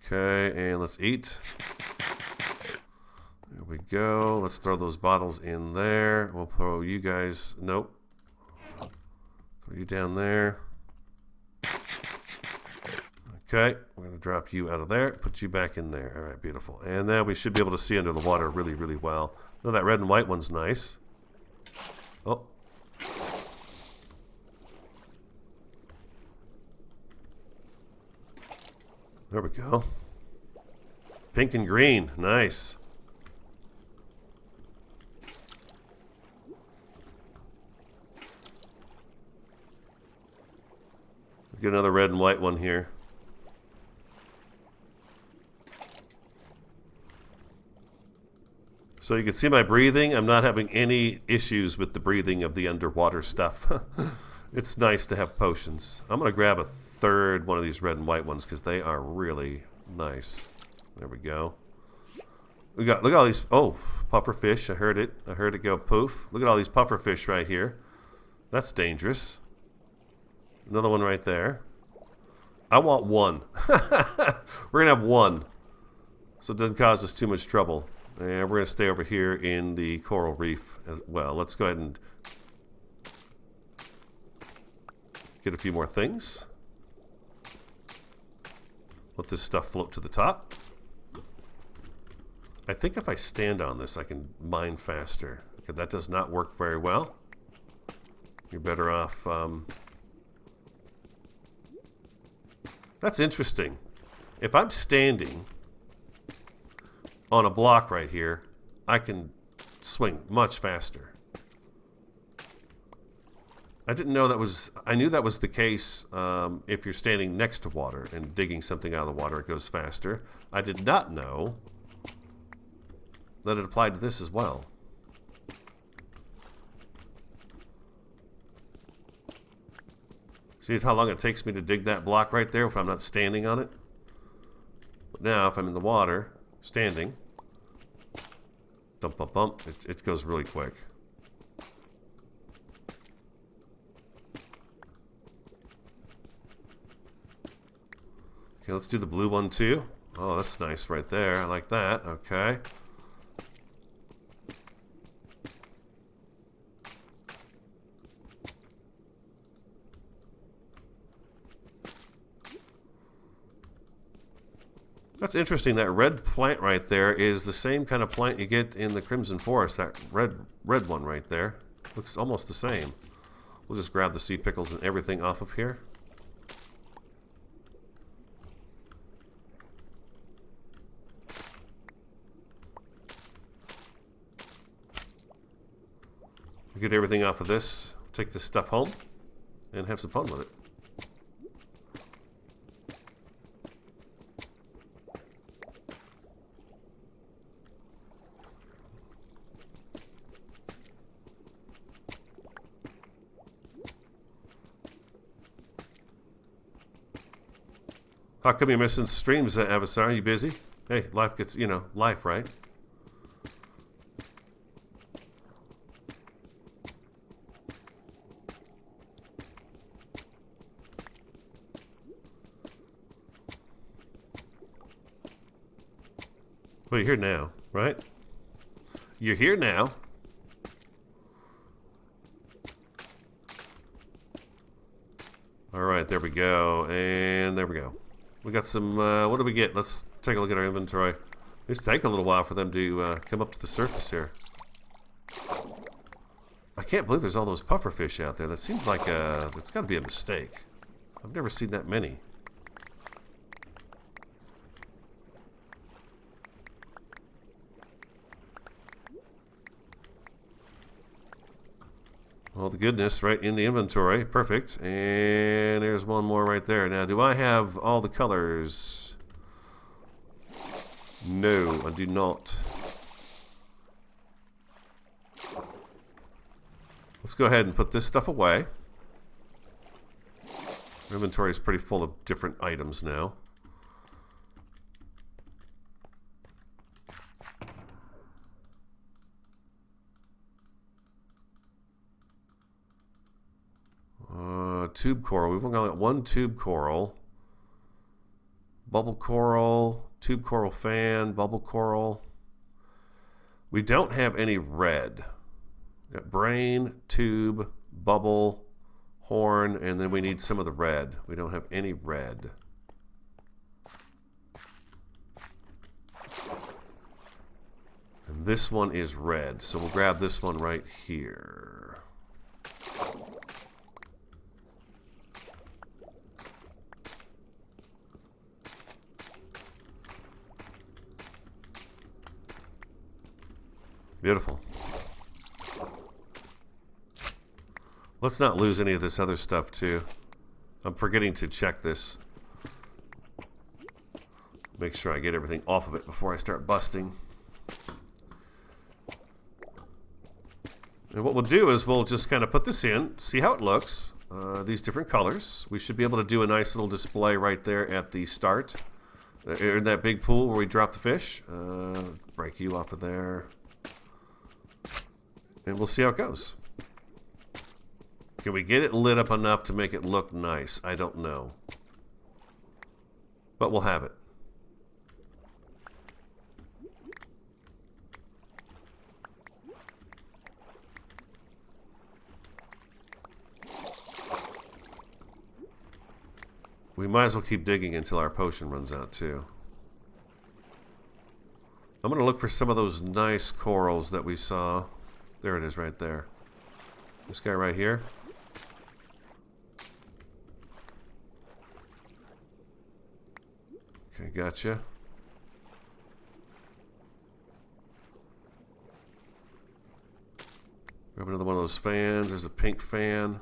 Okay, and let's eat. There we go. Let's throw those bottles in there. We'll throw you guys. Nope. Throw you down there. Okay, we're going to drop you out of there. Put you back in there. All right, beautiful. And now we should be able to see under the water really, really well. Oh, that red and white one's nice. Oh. There we go. Pink and green. Nice. Get another red and white one here. So you can see my breathing. I'm not having any issues with the breathing of the underwater stuff. It's nice to have potions. I'm going to grab a third one of these red and white ones because they are really nice. There we go. Look at all these. Oh, puffer fish. I heard it. I heard it go poof. Look at all these puffer fish right here. That's dangerous. Another one right there. I want one. We're going to have one. So it doesn't cause us too much trouble. And we're going to stay over here in the coral reef as well. Let's go ahead and get a few more things. Let this stuff float to the top. I think if I stand on this, I can mine faster. Okay, that does not work very well. You're better off... That's interesting. If I'm standing... on a block right here, I can swing much faster. I didn't know that was... I knew that was the case if you're standing next to water and digging something out of the water, it goes faster. I did not know that it applied to this as well. See how long it takes me to dig that block right there if I'm not standing on it? But now, if I'm in the water, standing, dump, bump, bump, it goes really quick. Okay, let's do the blue one too. Oh, that's nice right there. I like that. Okay. That's interesting. That red plant right there is the same kind of plant you get in the Crimson Forest. That red one right there. Looks almost the same. We'll just grab the sea pickles and everything off of here. Get everything off of this, take this stuff home, and have some fun with it. How come you're missing streams, Avatar? Are you busy? Hey, life gets, you know, life, right? Well, you're here now, right? You're here now. All right, there we go. And there we go. We got some, what do we get? Let's take a look at our inventory. These take a little while for them to come up to the surface here. I can't believe there's all those pufferfish out there. That seems like that's got to be a mistake. I've never seen that many. All the goodness right in the inventory. Perfect. And there's one more right there. Now, do I have all the colors? No, I do not. Let's go ahead and put this stuff away. Our inventory is pretty full of different items now. Tube coral. We've only got one tube coral. Bubble coral. Tube coral fan. Bubble coral. We don't have any red. We've got brain, tube, bubble, horn, and then we need some of the red. We don't have any red. And this one is red, so we'll grab this one right here. Beautiful. Let's not lose any of this other stuff too. I'm forgetting to check this. Make sure I get everything off of it before I start busting. And what we'll do is we'll just kind of put this in, see how it looks. These different colors. We should be able to do a nice little display right there at the start. In that big pool where we drop the fish. Break you off of there. And we'll see how it goes. Can we get it lit up enough to make it look nice? I don't know. But we'll have it. We might as well keep digging until our potion runs out too. I'm going to look for some of those nice corals that we saw. There it is right there. This guy right here. Okay, gotcha. Grab another one of those fans. There's a pink fan.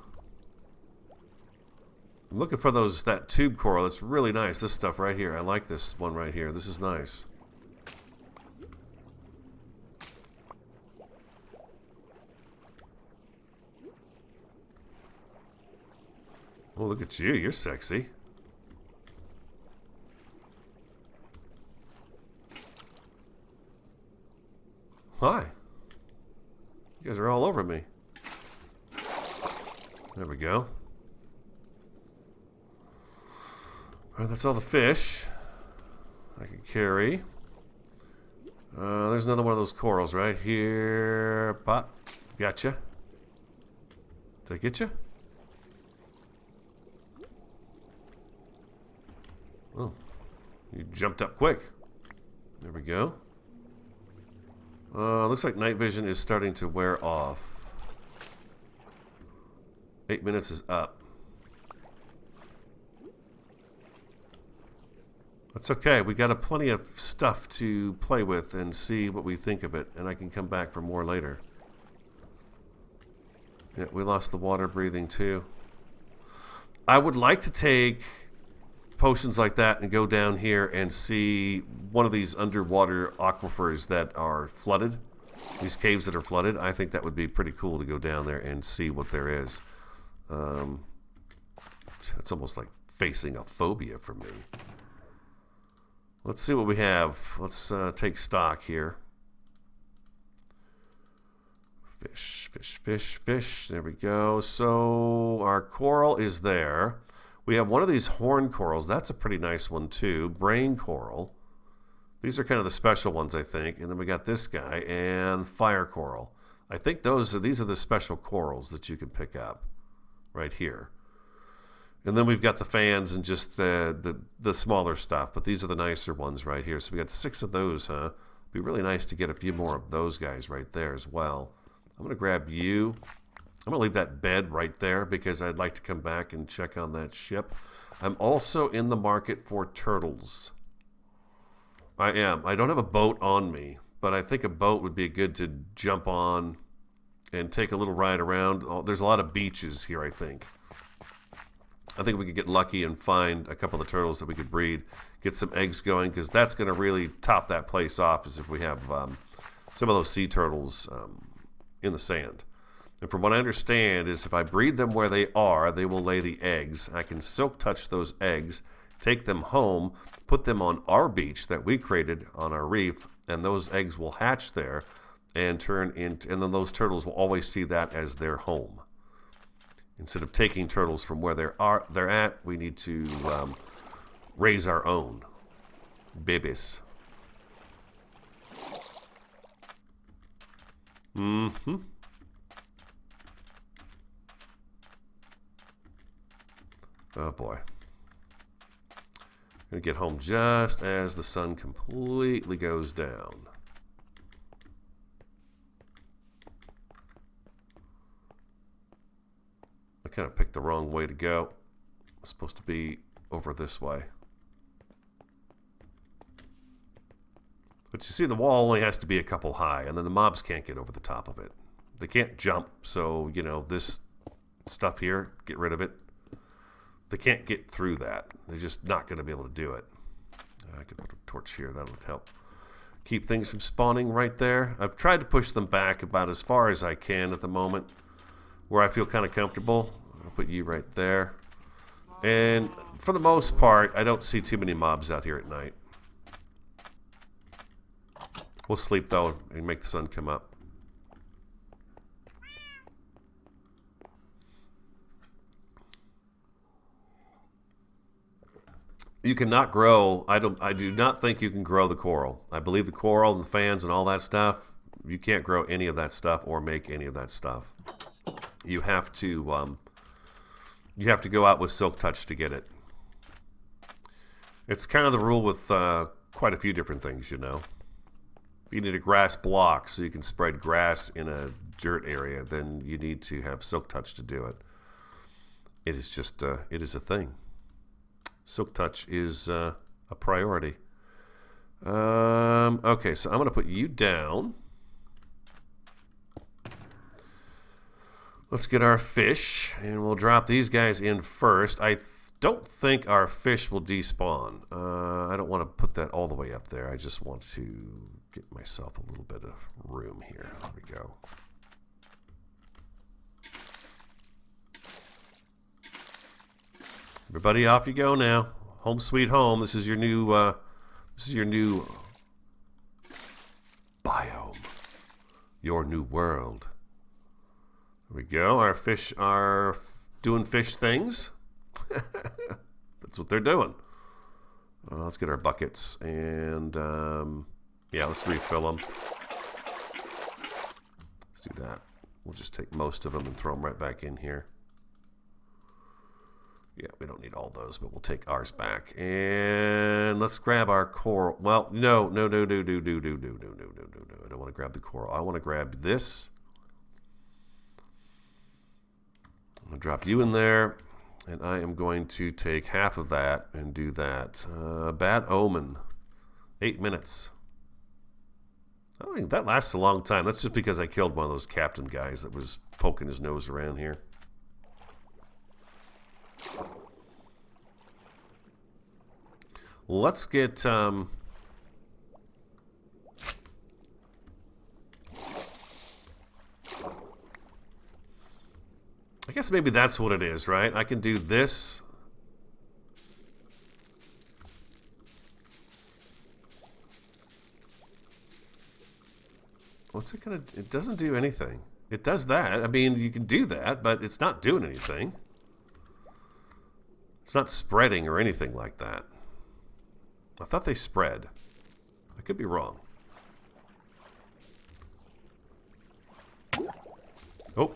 I'm looking for that tube coral. It's really nice. This stuff right here. I like this one right here. This is nice. Oh, look at you. You're sexy. Hi. You guys are all over me. There we go. Alright, that's all the fish I can carry. There's another one of those corals right here. Pop. Gotcha. Did I get you? Oh. You jumped up quick. There we go. Looks like night vision is starting to wear off. 8 minutes is up. That's okay. We got plenty of stuff to play with and see what we think of it, and I can come back for more later. Yeah, we lost the water breathing too. I would like to take potions like that and go down here and see one of these underwater aquifers that are flooded. These caves that are flooded. I think that would be pretty cool to go down there and see what there is. It's almost like facing a phobia for me. Let's see what we have. Let's take stock here. Fish, fish, fish, fish. There we go. So our coral is there. We have one of these horn corals. That's a pretty nice one too. Brain coral. These are kind of the special ones, I think. And then we got this guy and fire coral. I think these are the special corals that you can pick up right here. And then we've got the fans and just the smaller stuff. But these are the nicer ones right here. So we got 6 of those, huh? It'd be really nice to get a few more of those guys right there as well. I'm going to grab you. I'm going to leave that bed right there because I'd like to come back and check on that ship. I'm also in the market for turtles. I am. I don't have a boat on me, but I think a boat would be good to jump on and take a little ride around. Oh, there's a lot of beaches here, I think. I think we could get lucky and find a couple of turtles that we could breed, get some eggs going, because that's going to really top that place off is if we have some of those sea turtles in the sand. And from what I understand is if I breed them where they are, they will lay the eggs. I can silk touch those eggs, take them home, put them on our beach that we created on our reef, and those eggs will hatch there and turn into, and then those turtles will always see that as their home. Instead of taking turtles from where they're at, we need to raise our own babies. Mm-hmm. Oh boy. Gonna get home just as the sun completely goes down. I kind of picked the wrong way to go. I'm supposed to be over this way. But you see, the wall only has to be a couple high, and then the mobs can't get over the top of it. They can't jump, so, you know, this stuff here, get rid of it. They can't get through that. They're just not going to be able to do it. I could put a torch here. That would help keep things from spawning right there. I've tried to push them back about as far as I can at the moment, where I feel kind of comfortable. I'll put you right there. And for the most part, I don't see too many mobs out here at night. We'll sleep, though, and make the sun come up. You cannot grow. I do not think you can grow the coral. I believe the coral and the fans and all that stuff, you can't grow any of that stuff or make any of that stuff. You have to go out with silk touch to get it. It's kind of the rule with quite a few different things, you know. If you need a grass block so you can spread grass in a dirt area, then you need to have silk touch to do it. It is just it is a thing. Silk touch is a priority. Okay, so I'm going to put you down. Let's get our fish, and we'll drop these guys in first. I don't think our fish will despawn. I don't want to put that all the way up there. I just want to get myself a little bit of room here. There we go. Everybody, off you go now. Home sweet home. This is your new biome. Your new world. There we go. Our fish are doing fish things. That's what they're doing. Let's get our buckets and yeah, let's refill them. Let's do that. We'll just take most of them and throw them right back in here. Yeah, we don't need all those, but we'll take ours back. And let's grab our coral. Well, no. I don't want to grab the coral. I want to grab this. I'm going to drop you in there. And I am going to take half of that and do that. Bad omen. 8 minutes. I don't think that lasts a long time. That's just because I killed one of those captain guys that was poking his nose around here. Let's get I guess maybe that's what it is, right? I can do this. What's it gonna? It doesn't do anything. It does that. I mean, you can do that, but it's not doing anything. It's not spreading or anything like that. I thought they spread. I could be wrong. Oh,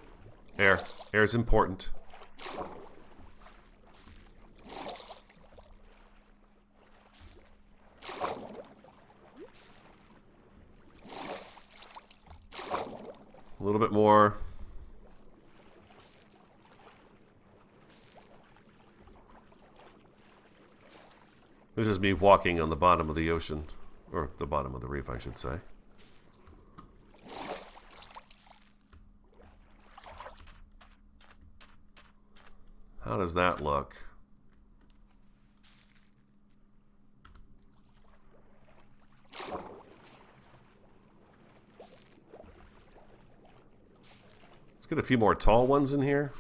air. Air is important. A little bit more. This is me walking on the bottom of the ocean, or the bottom of the reef, I should say. How does that look? Let's get a few more tall ones in here.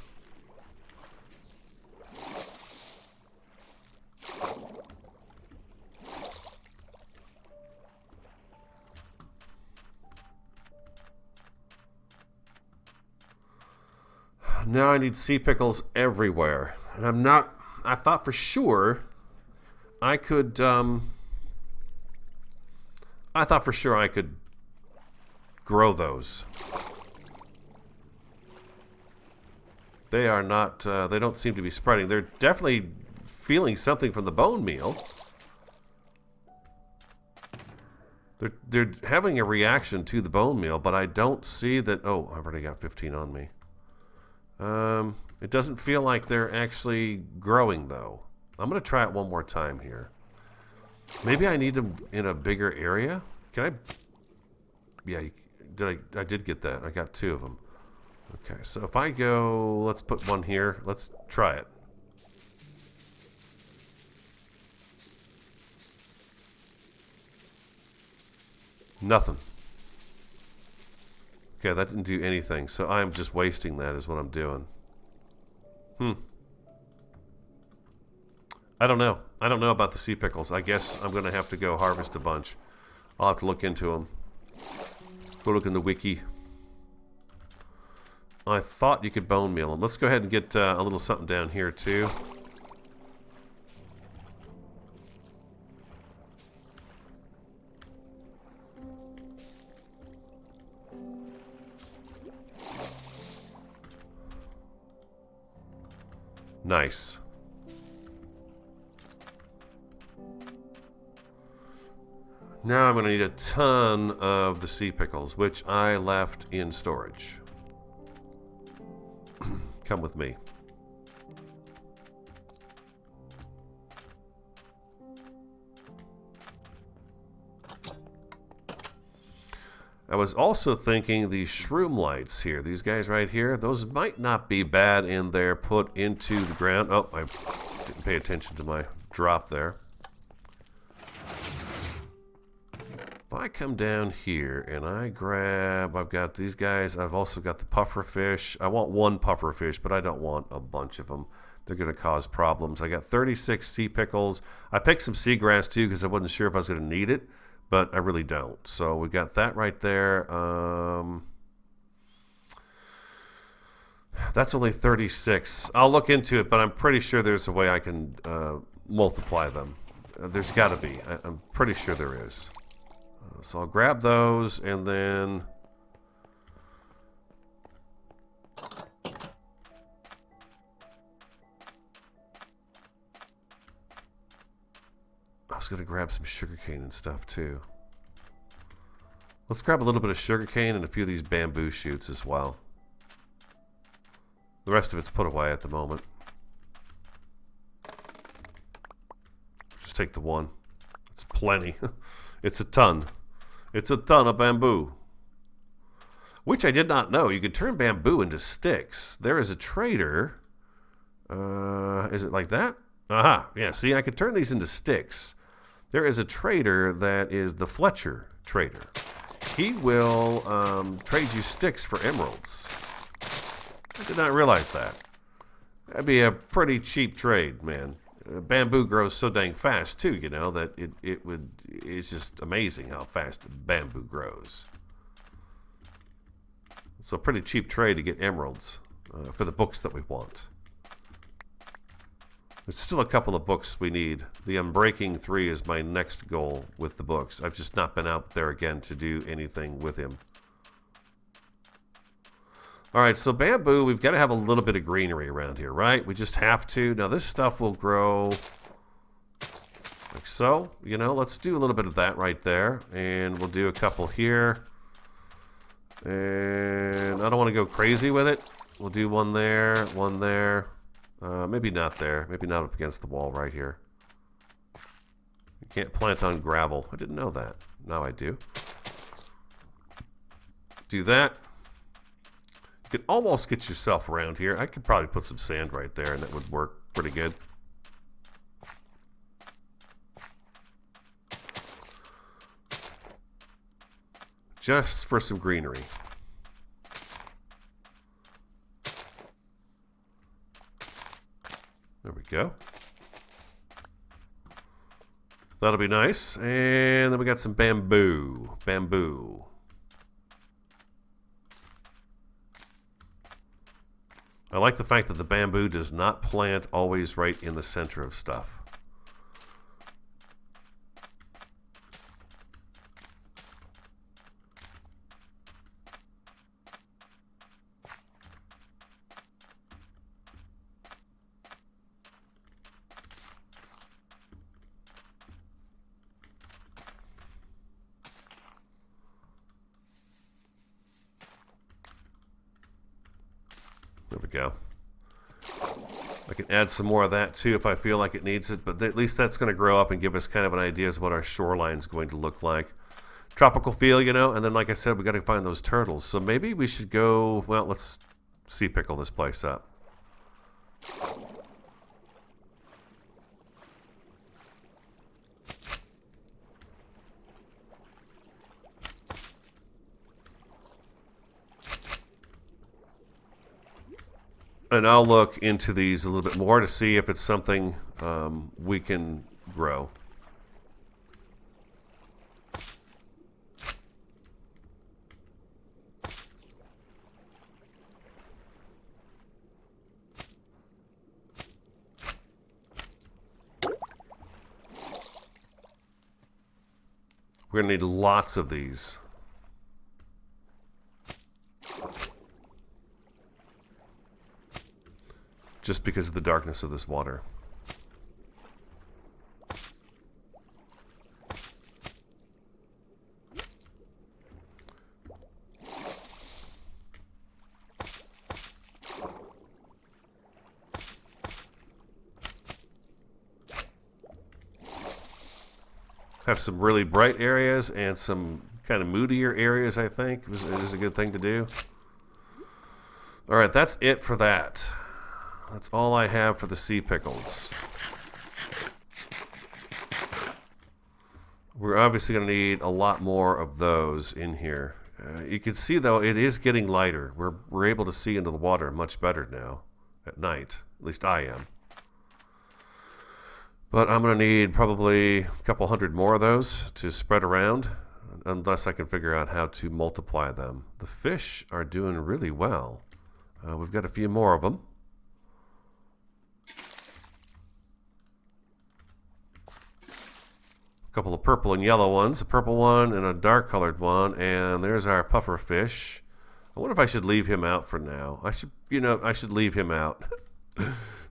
Now I need sea pickles everywhere. And I'm not... I thought for sure I could... I thought for sure I could grow those. They are not... they don't seem to be spreading. They're definitely feeling something from the bone meal. They're having a reaction to the bone meal, but I don't see that... Oh, I've already got 15 on me. It doesn't feel like they're actually growing, though. I'm going to try it one more time here. Maybe I need them in a bigger area? Can I... Yeah, I did get that. I got 2 of them. Okay, so if I go... Let's put one here. Let's try it. Nothing. Okay, that didn't do anything, so I'm just wasting that is what I'm doing. I don't know. I don't know about the sea pickles. I guess I'm going to have to go harvest a bunch. I'll have to look into them. Go look in the wiki. I thought you could bone meal them. Let's go ahead and get a little something down here, too. Nice. Now I'm going to need a ton of the sea pickles, which I left in storage. Come with me. I was also thinking the shroom lights here, these guys right here, those might not be bad in there, put into the ground. Oh, I didn't pay attention to my drop there. If I come down here and I grab, I've got these guys, I've also got the puffer fish. I want one puffer fish, but I don't want a bunch of them. They're going to cause problems. I got 36 sea pickles. I picked some seagrass too because I wasn't sure if I was going to need it, but I really don't. So we got that right there. That's only 36. I'll look into it, but I'm pretty sure there's a way I can multiply them. There's got to be. I'm pretty sure there is. So I'll grab those and then... I was going to grab some sugarcane and stuff too. Let's grab a little bit of sugarcane and a few of these bamboo shoots as well. The rest of it's put away at the moment. Just take the one. It's plenty. It's a ton. It's a ton of bamboo. Which I did not know. You could turn bamboo into sticks. There is a trader. Is it like that? Aha. Yeah, see, I could turn these into sticks. There is a trader that is the Fletcher trader. He will trade you sticks for emeralds. I did not realize that. That'd be a pretty cheap trade, man. Bamboo grows so dang fast too, you know, that it's just amazing how fast bamboo grows. So a pretty cheap trade to get emeralds for the books that we want. There's still a couple of books we need. The Unbreaking 3 is my next goal with the books. I've just not been out there again to do anything with him. Alright, so bamboo, we've got to have a little bit of greenery around here, right? We just have to. Now this stuff will grow like so. You know, let's do a little bit of that right there. And we'll do a couple here. And I don't want to go crazy with it. We'll do one there, one there. Maybe not there. Maybe not up against the wall right here. You can't plant on gravel. I didn't know that. Now I do. Do that. You could almost get yourself around here. I could probably put some sand right there and that would work pretty good. Just for some greenery. There we go. That'll be nice. And then we got some bamboo. Bamboo. I like the fact that the bamboo does not plant always right in the center of stuff. There we go. I can add some more of that too if I feel like it needs it, but at least that's going to grow up and give us kind of an idea of what our shoreline's going to look like. Tropical feel, you know, and then like I said, we got to find those turtles. So maybe we should go, well, let's sea pickle this place up. And I'll look into these a little bit more to see if it's something we can grow. We're going to need lots of these. Just because of the darkness of this water. Have some really bright areas and some kind of moodier areas, I think, is a good thing to do. All right, that's it for that. That's all I have for the sea pickles. We're obviously going to need a lot more of those in here. You can see, though, it is getting lighter. We're able to see into the water much better now at night. At least I am. But I'm going to need probably a couple hundred more of those to spread around, unless I can figure out how to multiply them. The fish are doing really well. We've got a few more of them. A couple of purple and yellow ones, a purple one and a dark colored one, and there's our puffer fish. I wonder if I should leave him out for now. I should leave him out.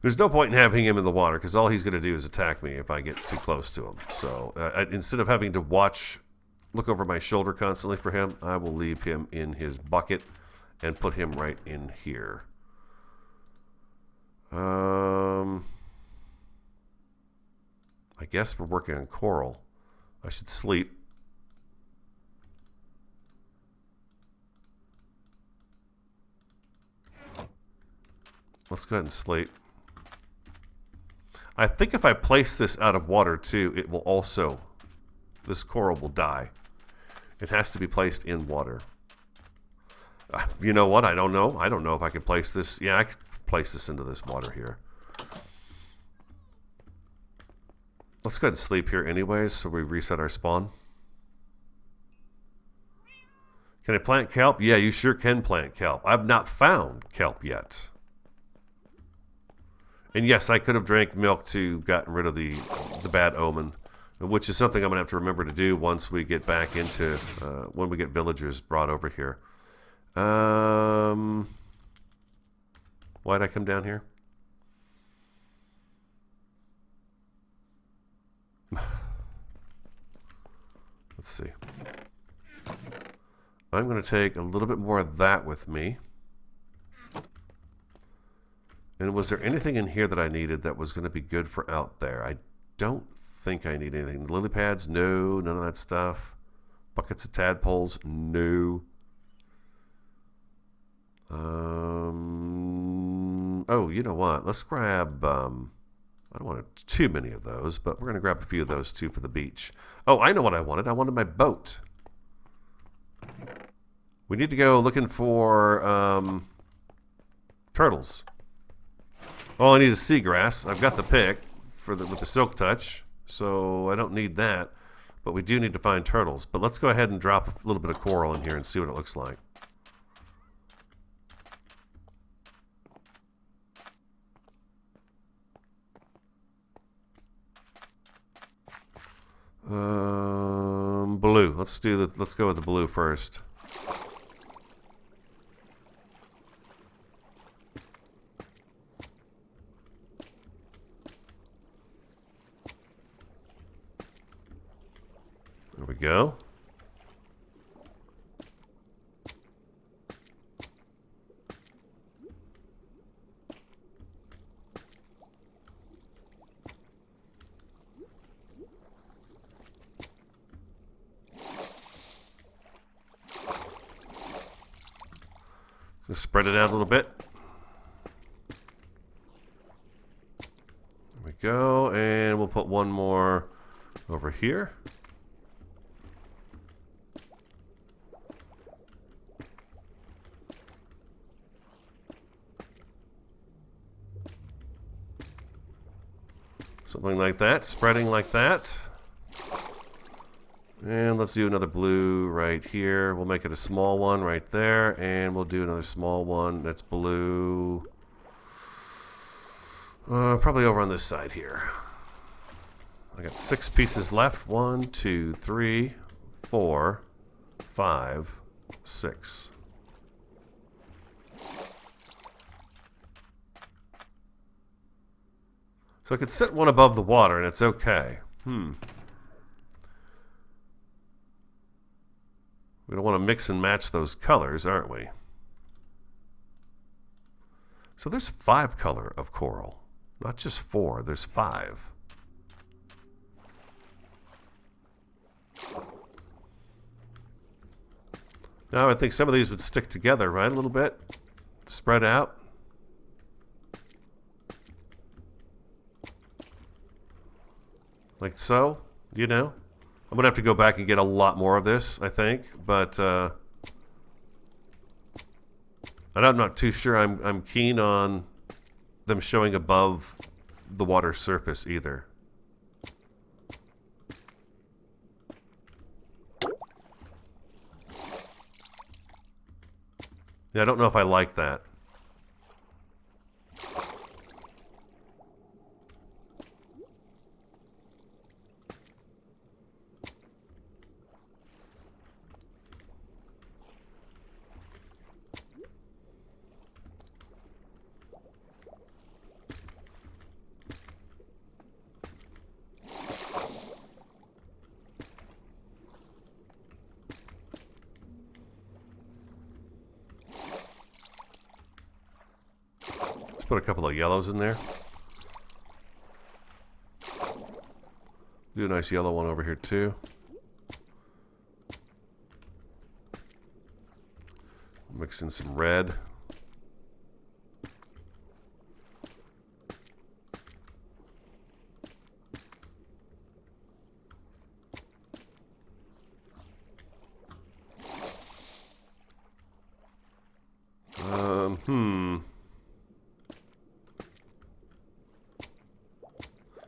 There's no point in having him in the water because all he's going to do is attack me if I get too close to him. So instead of having to look over my shoulder constantly for him, I will leave him in his bucket and put him right in here. I guess we're working on coral. I should sleep. Let's go ahead and sleep. I think if I place this out of water too, it will also, this coral will die. It has to be placed in water. You know what? I don't know. I don't know if I can place this. Yeah, I can place this into this water here. Let's go ahead and sleep here anyways, so we reset our spawn. Can I plant kelp? Yeah, you sure can plant kelp. I've not found kelp yet. And yes, I could have drank milk to gotten rid of the bad omen, which is something I'm going to have to remember to do once we get back into, when we get villagers brought over here. Why'd I come down here? Let's see. I'm going to take a little bit more of that with me. And was there anything in here that I needed that was going to be good for out there? I don't think I need anything. Lily pads? No. None of that stuff. Buckets of tadpoles? No. Oh, you know what? Let's grab... I don't want too many of those, but we're going to grab a few of those too for the beach. Oh, I know what I wanted. I wanted my boat. We need to go looking for turtles. All I need is seagrass. I've got the pick with the silk touch, so I don't need that. But we do need to find turtles. But let's go ahead and drop a little bit of coral in here and see what it looks like. Blue. Let's go with the blue first. There we go. Just spread it out a little bit. There we go, and we'll put one more over here. Something like that, spreading like that. And let's do another blue right here. We'll make it a small one right there. And we'll do another small one that's blue. Probably over on this side here. I got 6 pieces left. 1, 2, 3, 4, 5, 6. So I could set one above the water and it's okay. We don't want to mix and match those colors, aren't we? So there's 5 color of coral. Not just 4, there's 5. Now I think some of these would stick together, right? A little bit. Spread out. Like so, you know? I'm going to have to go back and get a lot more of this, I think. But and I'm not too sure I'm keen on them showing above the water surface either. Yeah, I don't know if I like that. Put a couple of yellows in there. Do a nice yellow one over here too. Mix in some red.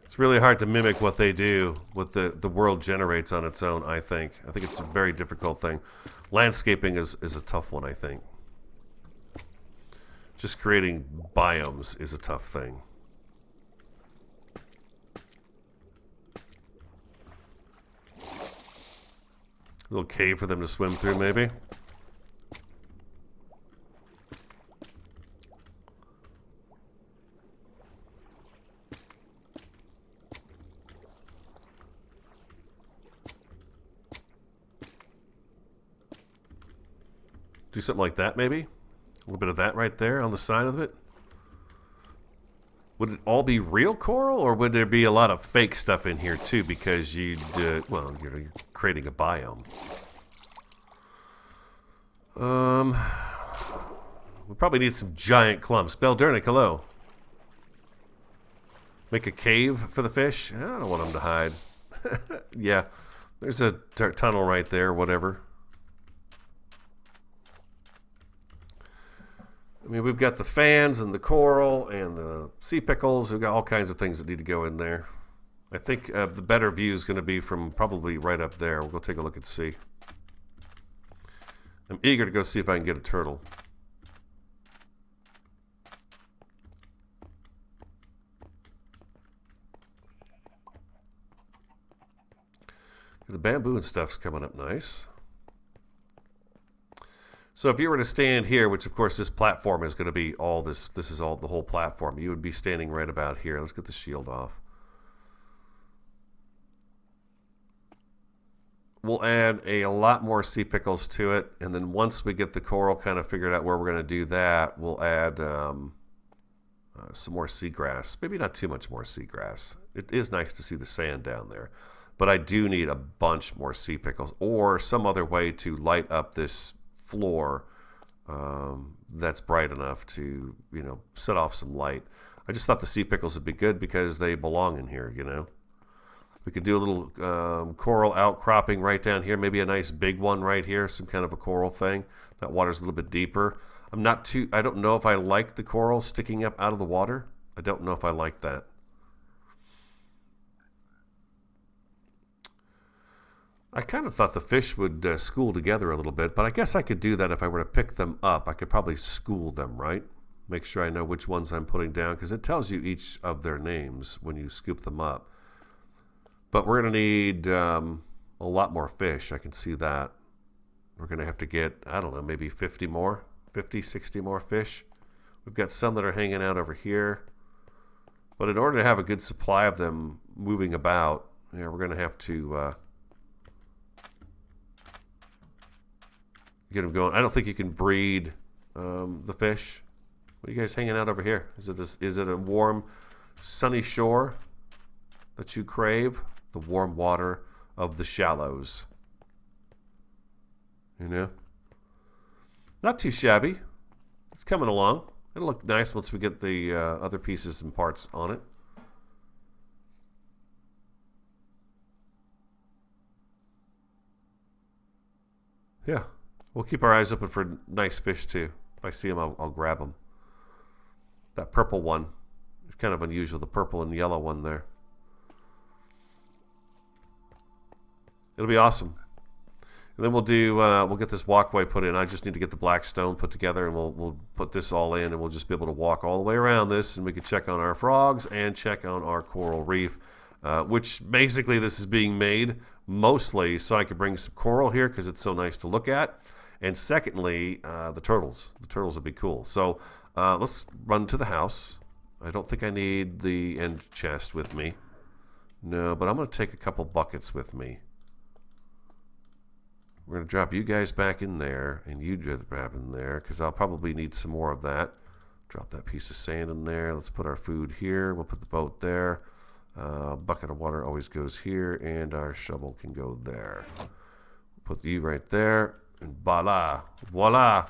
It's really hard to mimic what they do, what the world generates on its own, I think. I think it's a very difficult thing. Landscaping is a tough one, I think. Just creating biomes is a tough thing. A little cave for them to swim through, maybe. Do something like that, maybe? A little bit of that right there on the side of it. Would it all be real coral, or would there be a lot of fake stuff in here, too, because well, you're creating a biome? We probably need some giant clumps. Beldernick, hello. Make a cave for the fish? I don't want them to hide. Yeah, there's a tunnel right there, whatever. I mean, we've got the fans and the coral and the sea pickles. We've got all kinds of things that need to go in there. I think the better view is going to be from probably right up there. We'll go take a look and see. I'm eager to go see if I can get a turtle. The bamboo and stuff's coming up nice. So if you were to stand here, which of course this platform is going to be all this is all the whole platform, you would be standing right about here. Let's get the shield off. We'll add a lot more sea pickles to it, and then once we get the coral kind of figured out where we're going to do that, we'll add some more seagrass. Maybe not too much more seagrass. It is nice to see the sand down there, but I do need a bunch more sea pickles or some other way to light up this floor that's bright enough to, you know, set off some light. I just thought the sea pickles would be good because they belong in here, you know. We could do a little coral outcropping right down here, maybe a nice big one right here, some kind of a coral thing. That water's a little bit deeper. I don't know if I like the coral sticking up out of the water. I don't know if I like that. I kind of thought the fish would school together a little bit, but I guess I could do that if I were to pick them up. I could probably school them, right? Make sure I know which ones I'm putting down, because it tells you each of their names when you scoop them up. But we're going to need a lot more fish. I can see that. We're going to have to get, I don't know, maybe 50 more, 50, 60 more fish. We've got some that are hanging out over here. But in order to have a good supply of them moving about, yeah, we're going to have to get them going. I don't think you can breed the fish. What are you guys hanging out over here? Is it a warm, sunny shore that you crave? The warm water of the shallows. You know? Not too shabby. It's coming along. It'll look nice once we get the other pieces and parts on it. Yeah, we'll keep our eyes open for nice fish too. If I see them, I'll grab them. That purple one is kind of unusual, the purple and yellow one there. It'll be awesome. And then we'll do we'll get this walkway put in. I just need to get the black stone put together, and we'll put this all in, and we'll just be able to walk all the way around this, and we can check on our frogs and check on our coral reef, which basically this is being made mostly so I could bring some coral here because it's so nice to look at, and secondly the turtles. The turtles would be cool. So let's run to the house. I don't think I need the end chest with me. No, but I'm going to take a couple buckets with me. We're going to drop you guys back in there, and you drop back in there, because I'll probably need some more of that. Drop that piece of sand in there. Let's put our food here. We'll put the boat there. Bucket of water always goes here, and our shovel can go there. Put you right there, and voila. Voila!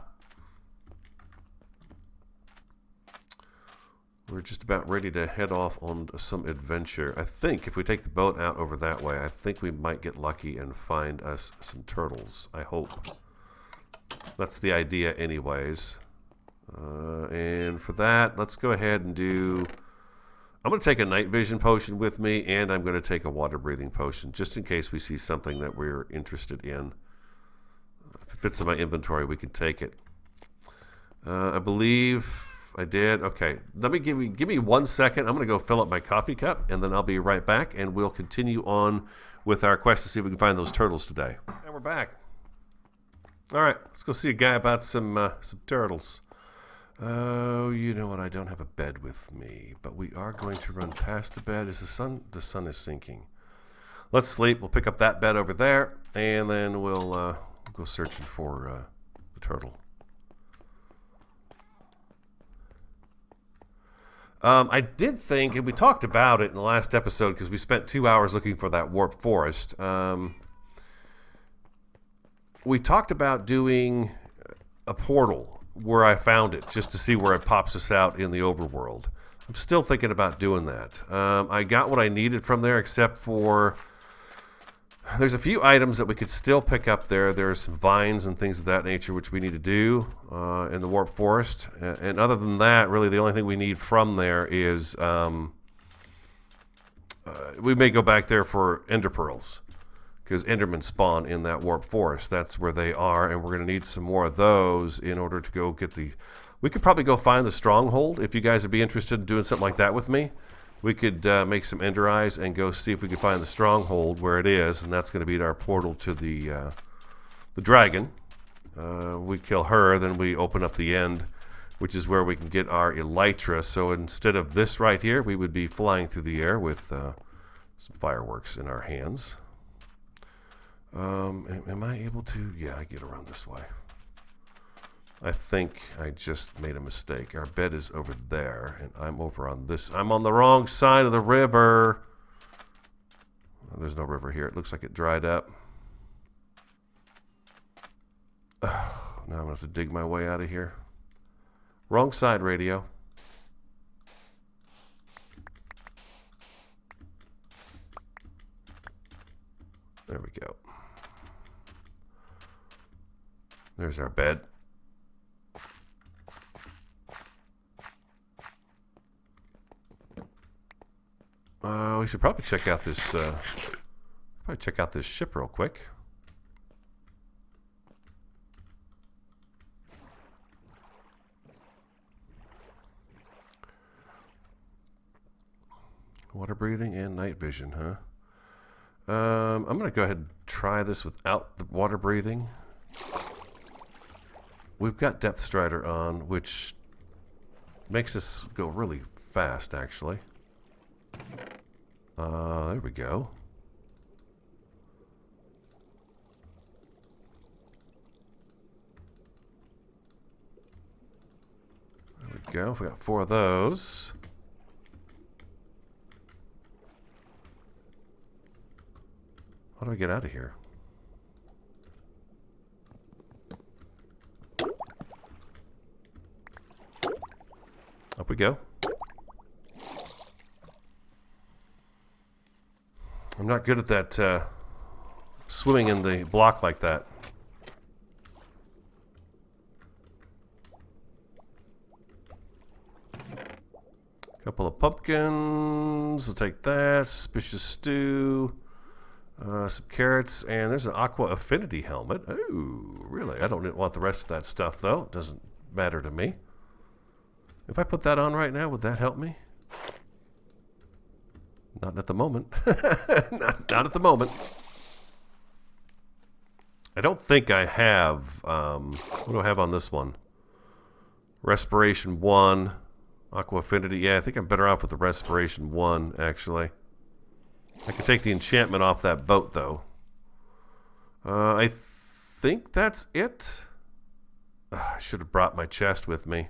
We're just about ready to head off on some adventure. I think if we take the boat out over that way, I think we might get lucky and find us some turtles. I hope. That's the idea anyways. And for that, let's go ahead and do... I'm going to take a night vision potion with me, and I'm going to take a water breathing potion, just in case we see something that we're interested in. If it fits in my inventory, we can take it. I believe... I did. Okay. Let me give me 1 second. I'm going to go fill up my coffee cup, and then I'll be right back, and we'll continue on with our quest to see if we can find those turtles today. And we're back. All right. Let's go see a guy about some turtles. Oh, you know what? I don't have a bed with me, but we are going to run past the bed. Is the sun? The sun is sinking. Let's sleep. We'll pick up that bed over there, and then we'll go searching for the turtle. I did think, and we talked about it in the last episode because we spent 2 hours looking for that warp forest. We talked about doing a portal where I found it just to see where it pops us out in the overworld. I'm still thinking about doing that. I got what I needed from there except for... There's a few items that we could still pick up there. There's some vines and things of that nature which we need to do in the warp forest. And other than that, really the only thing we need from there is we may go back there for ender pearls because endermen spawn in that warp forest. That's where they are, and we're going to need some more of those in order to go get the... We could probably go find the stronghold if you guys would be interested in doing something like that with me. We could make some ender eyes and go see if we can find the stronghold where it is, and that's going to be our portal to the dragon. We kill her, then we open up the end, which is where we can get our elytra. So instead of this right here, we would be flying through the air with some fireworks in our hands. Am I able to? Yeah, I get around this way. I think I just made a mistake. Our bed is over there, and I'm over on this. I'm on the wrong side of the river. Well, there's no river here. It looks like it dried up. Now I'm going to have to dig my way out of here. Wrong side, radio. There we go. There's our bed. We should probably check out this ship real quick. Water breathing and night vision, huh? I'm going to go ahead and try this without the water breathing. We've got Depth Strider on, which makes us go really fast, actually. There we go. There we go. We got 4 of those. How do I get out of here? Up we go. I'm not good at that swimming in the block like that. Couple of pumpkins. We'll take that. Suspicious stew. Some carrots. And there's an aqua affinity helmet. Ooh, really? I don't want the rest of that stuff, though. It doesn't matter to me. If I put that on right now, would that help me? Not at the moment. not at the moment. I don't think I have... what do I have on this one? Respiration 1. Aqua Affinity. Yeah, I think I'm better off with the Respiration 1, actually. I could take the enchantment off that boat, though. I think that's it. I should have brought my chest with me.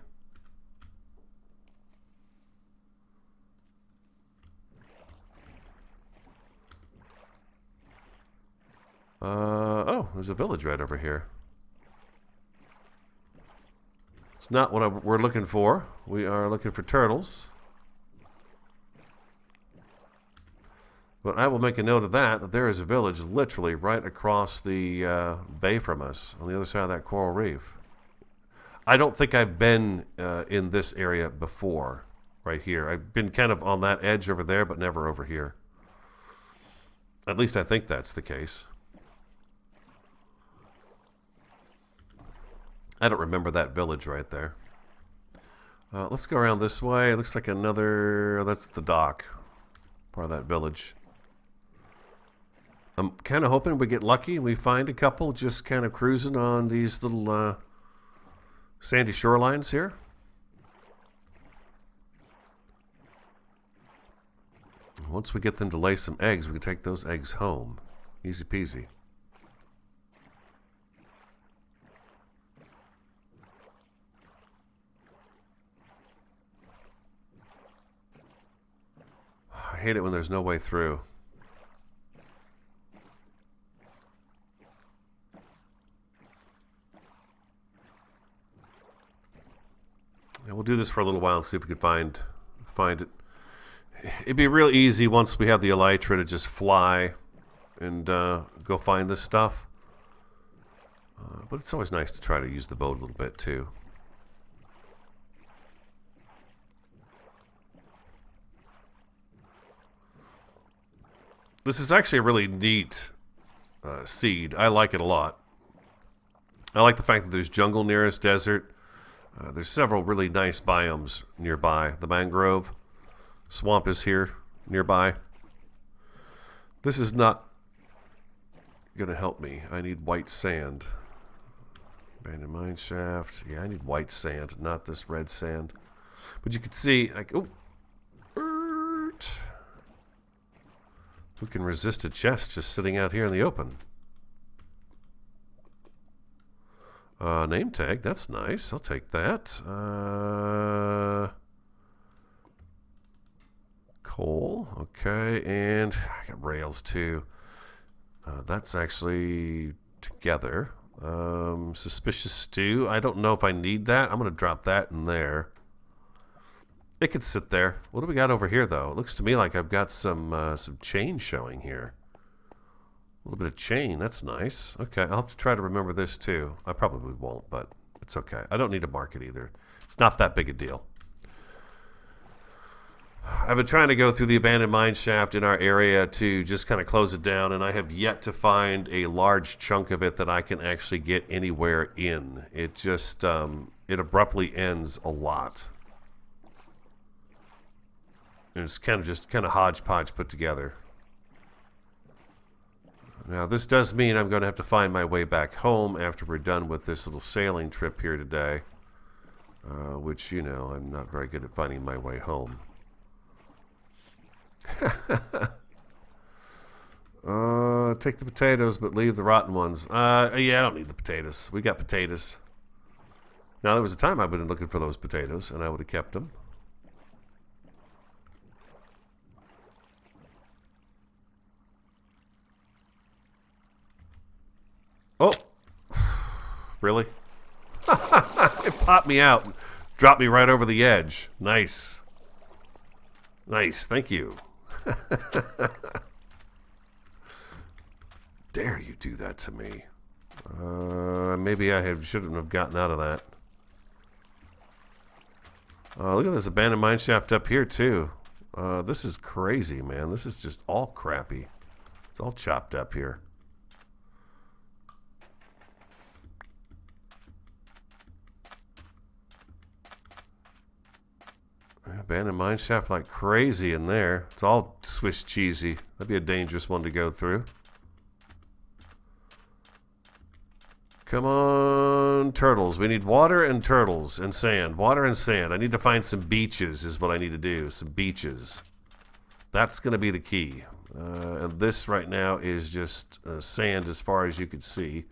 Oh, there's a village right over here. It's not what we're looking for. We are looking for turtles. But I will make a note of that there is a village literally right across the bay from us, on the other side of that coral reef. I don't think I've been in this area before, right here. I've been kind of on that edge over there, but never over here. At least I think that's the case. I don't remember that village right there. Let's go around this way. It looks like another... That's the dock. Part of that village. I'm kind of hoping we get lucky. We find a couple just kind of cruising on these little sandy shorelines here. Once we get them to lay some eggs, we can take those eggs home. Easy peasy. I hate it when there's no way through. And we'll do this for a little while and see if we can find it. It'd be real easy once we have the elytra to just fly and go find this stuff. But it's always nice to try to use the boat a little bit too. This is actually a really neat seed. I like it a lot. I like the fact that there's jungle near us, desert. There's several really nice biomes nearby. The mangrove swamp is here nearby. This is not going to help me. I need white sand. Abandoned mine shaft. Yeah, I need white sand, not this red sand. But you can see, like, oh, who can resist a chest just sitting out here in the open? Name tag, that's nice. I'll take that. Coal, okay, and I got rails too. That's actually together. Suspicious stew. I don't know if I need that. I'm going to drop that in there. It could sit there. What do we got over here, though? It looks to me like I've got some chain showing here. A little bit of chain. That's nice. Okay, I'll have to try to remember this, too. I probably won't, but it's okay. I don't need to mark it either. It's not that big a deal. I've been trying to go through the abandoned mine shaft in our area to just kind of close it down, and I have yet to find a large chunk of it that I can actually get anywhere in. It just, it abruptly ends a lot. And it's kind of hodgepodge put together. Now, this does mean I'm going to have to find my way back home after we're done with this little sailing trip here today. Which, you know, I'm not very good at finding my way home. Take the potatoes, but leave the rotten ones. Yeah, I don't need the potatoes. We got potatoes. Now, there was a time I would have been looking for those potatoes, and I would have kept them. Oh, really? It popped me out, Drop me right over the edge. Nice. Nice, thank you. Dare you do that to me? Maybe I shouldn't have gotten out of that. Look at this abandoned mine shaft up here too. This is crazy, man. This is just all crappy. It's all chopped up here. Abandoned mine shaft like crazy in there. It's all Swiss cheesy. That'd be a dangerous one to go through. Come on, turtles. We need water and turtles and sand. Water and sand. I need to find some beaches is what I need to do. Some beaches. That's going to be the key. And this right now is just sand as far as you can see.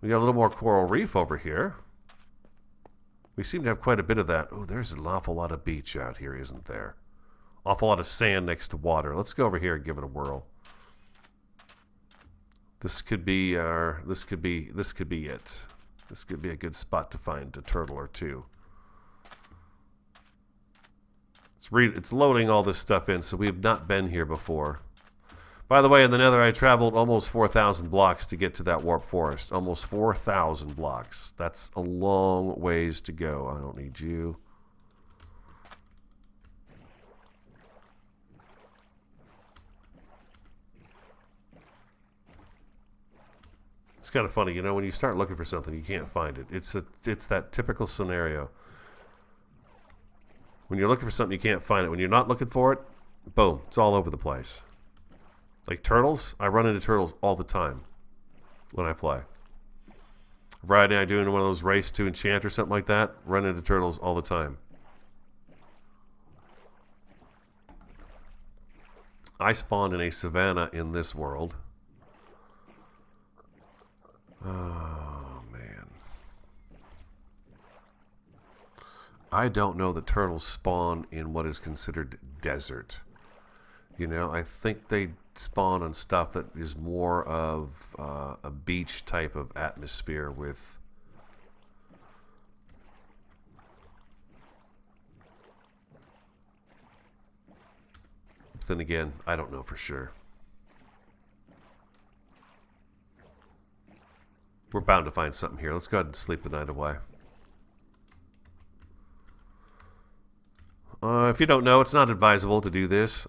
We got a little more coral reef over here. We seem to have quite a bit of that. Oh, there's an awful lot of beach out here, isn't there? Awful lot of sand next to water. Let's go over here and give it a whirl. This could be our. This could be it. This could be a good spot to find a turtle or two. It's loading all this stuff in, so we have not been here before. By the way, in the Nether, I traveled almost 4,000 blocks to get to that warp forest. Almost 4,000 blocks. That's a long ways to go. I don't need you. It's kind of funny, you know, when you start looking for something, you can't find it. It's that typical scenario. When you're looking for something, you can't find it. When you're not looking for it, boom, it's all over the place. Like turtles, I run into turtles all the time when I play. Right now, I do one of those race to enchant or something like that. Run into turtles all the time. I spawned in a savanna in this world. Oh, man. I don't know that turtles spawn in what is considered desert. You know, I think they spawn on stuff that is more of a beach type of atmosphere with but then again, I don't know for sure. We're bound to find something here. Let's go ahead and sleep the night away. If you don't know, it's not advisable to do this.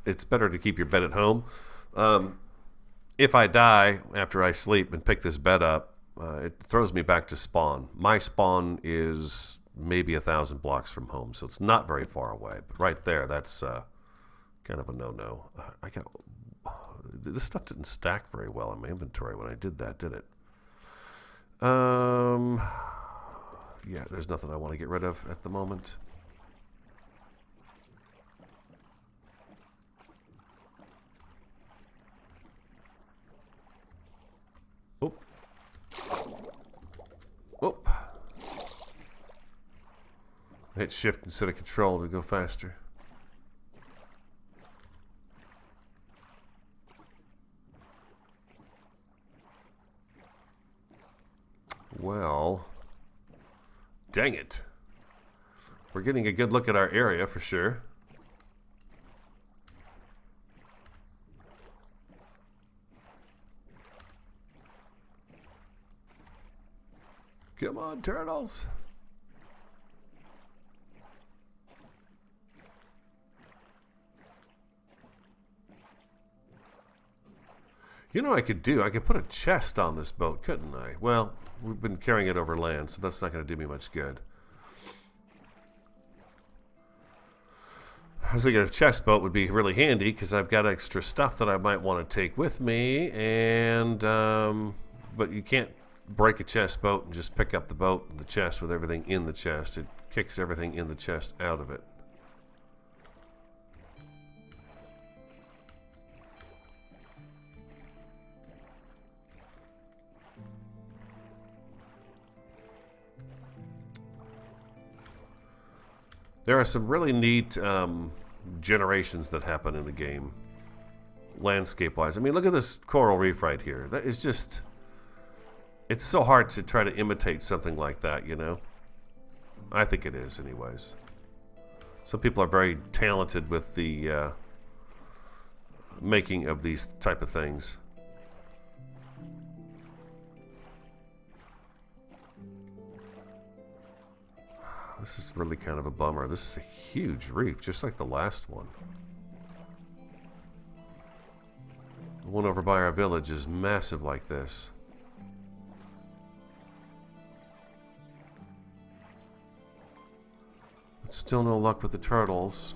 It's better to keep your bed at home. If I die after I sleep and pick this bed up, it throws me back to spawn. My spawn is maybe 1,000 blocks from home, so it's not very far away. But right there, that's kind of a no-no. This stuff didn't stack very well in my inventory when I did that, did it? Yeah, there's nothing I want to get rid of at the moment. Oh. Oh. I hit shift instead of control to go faster. Well, dang it. We're getting a good look at our area for sure. Come on, turtles. You know what I could do? I could put a chest on this boat, couldn't I? Well, we've been carrying it over land, so that's not going to do me much good. I was thinking a chest boat would be really handy because I've got extra stuff that I might want to take with me, and but you can't break a chest boat and just pick up the boat and the chest with everything in the chest. It kicks everything in the chest out of it. There are some really neat generations that happen in the game, landscape-wise. I mean, look at this coral reef right here. That is just... It's so hard to try to imitate something like that, you know? I think it is, anyways. Some people are very talented with the making of these type of things. This is really kind of a bummer. This is a huge reef, just like the last one. The one over by our village is massive like this. But still no luck with the turtles.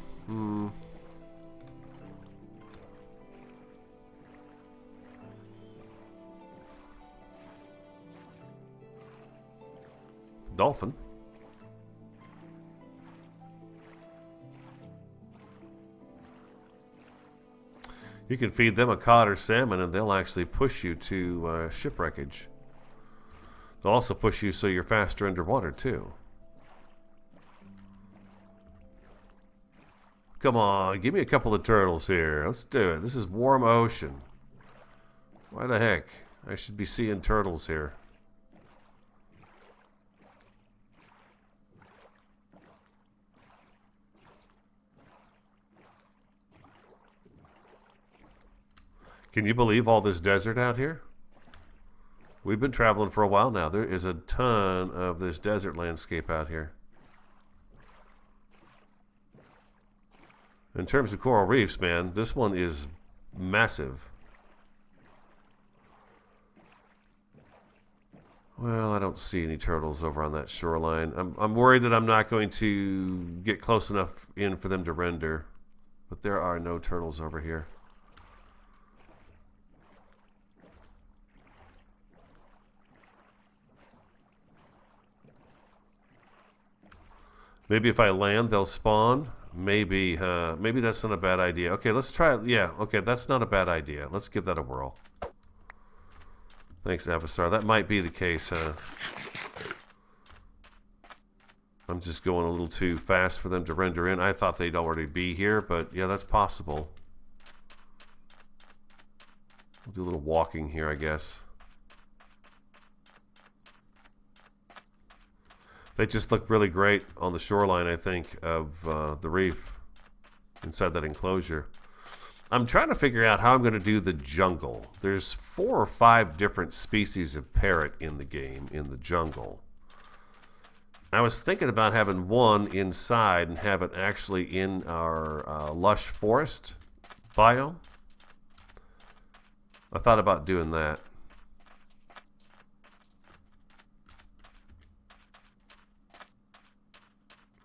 Dolphin. You can feed them a cod or salmon and they'll actually push you to shipwreckage. They'll also push you so you're faster underwater too. Come on, give me a couple of turtles here. Let's do it. This is warm ocean. Why the heck? I should be seeing turtles here. Can you believe all this desert out here? We've been traveling for a while now. There is a ton of this desert landscape out here. In terms of coral reefs, man, this one is massive. Well, I don't see any turtles over on that shoreline. I'm worried that I'm not going to get close enough in for them to render. But there are no turtles over here. Maybe if I land, they'll spawn. Maybe, maybe that's not a bad idea. Okay, let's try it. Yeah, okay, that's not a bad idea. Let's give that a whirl. Thanks, Avatar. That might be the case, huh? I'm just going a little too fast for them to render in. I thought they'd already be here, but yeah, that's possible. We'll do a little walking here, I guess. They just look really great on the shoreline, I think, of the reef inside that enclosure. I'm trying to figure out how I'm going to do the jungle. There's 4 or 5 different species of parrot in the game, in the jungle. I was thinking about having one inside and have it actually in our lush forest biome. I thought about doing that.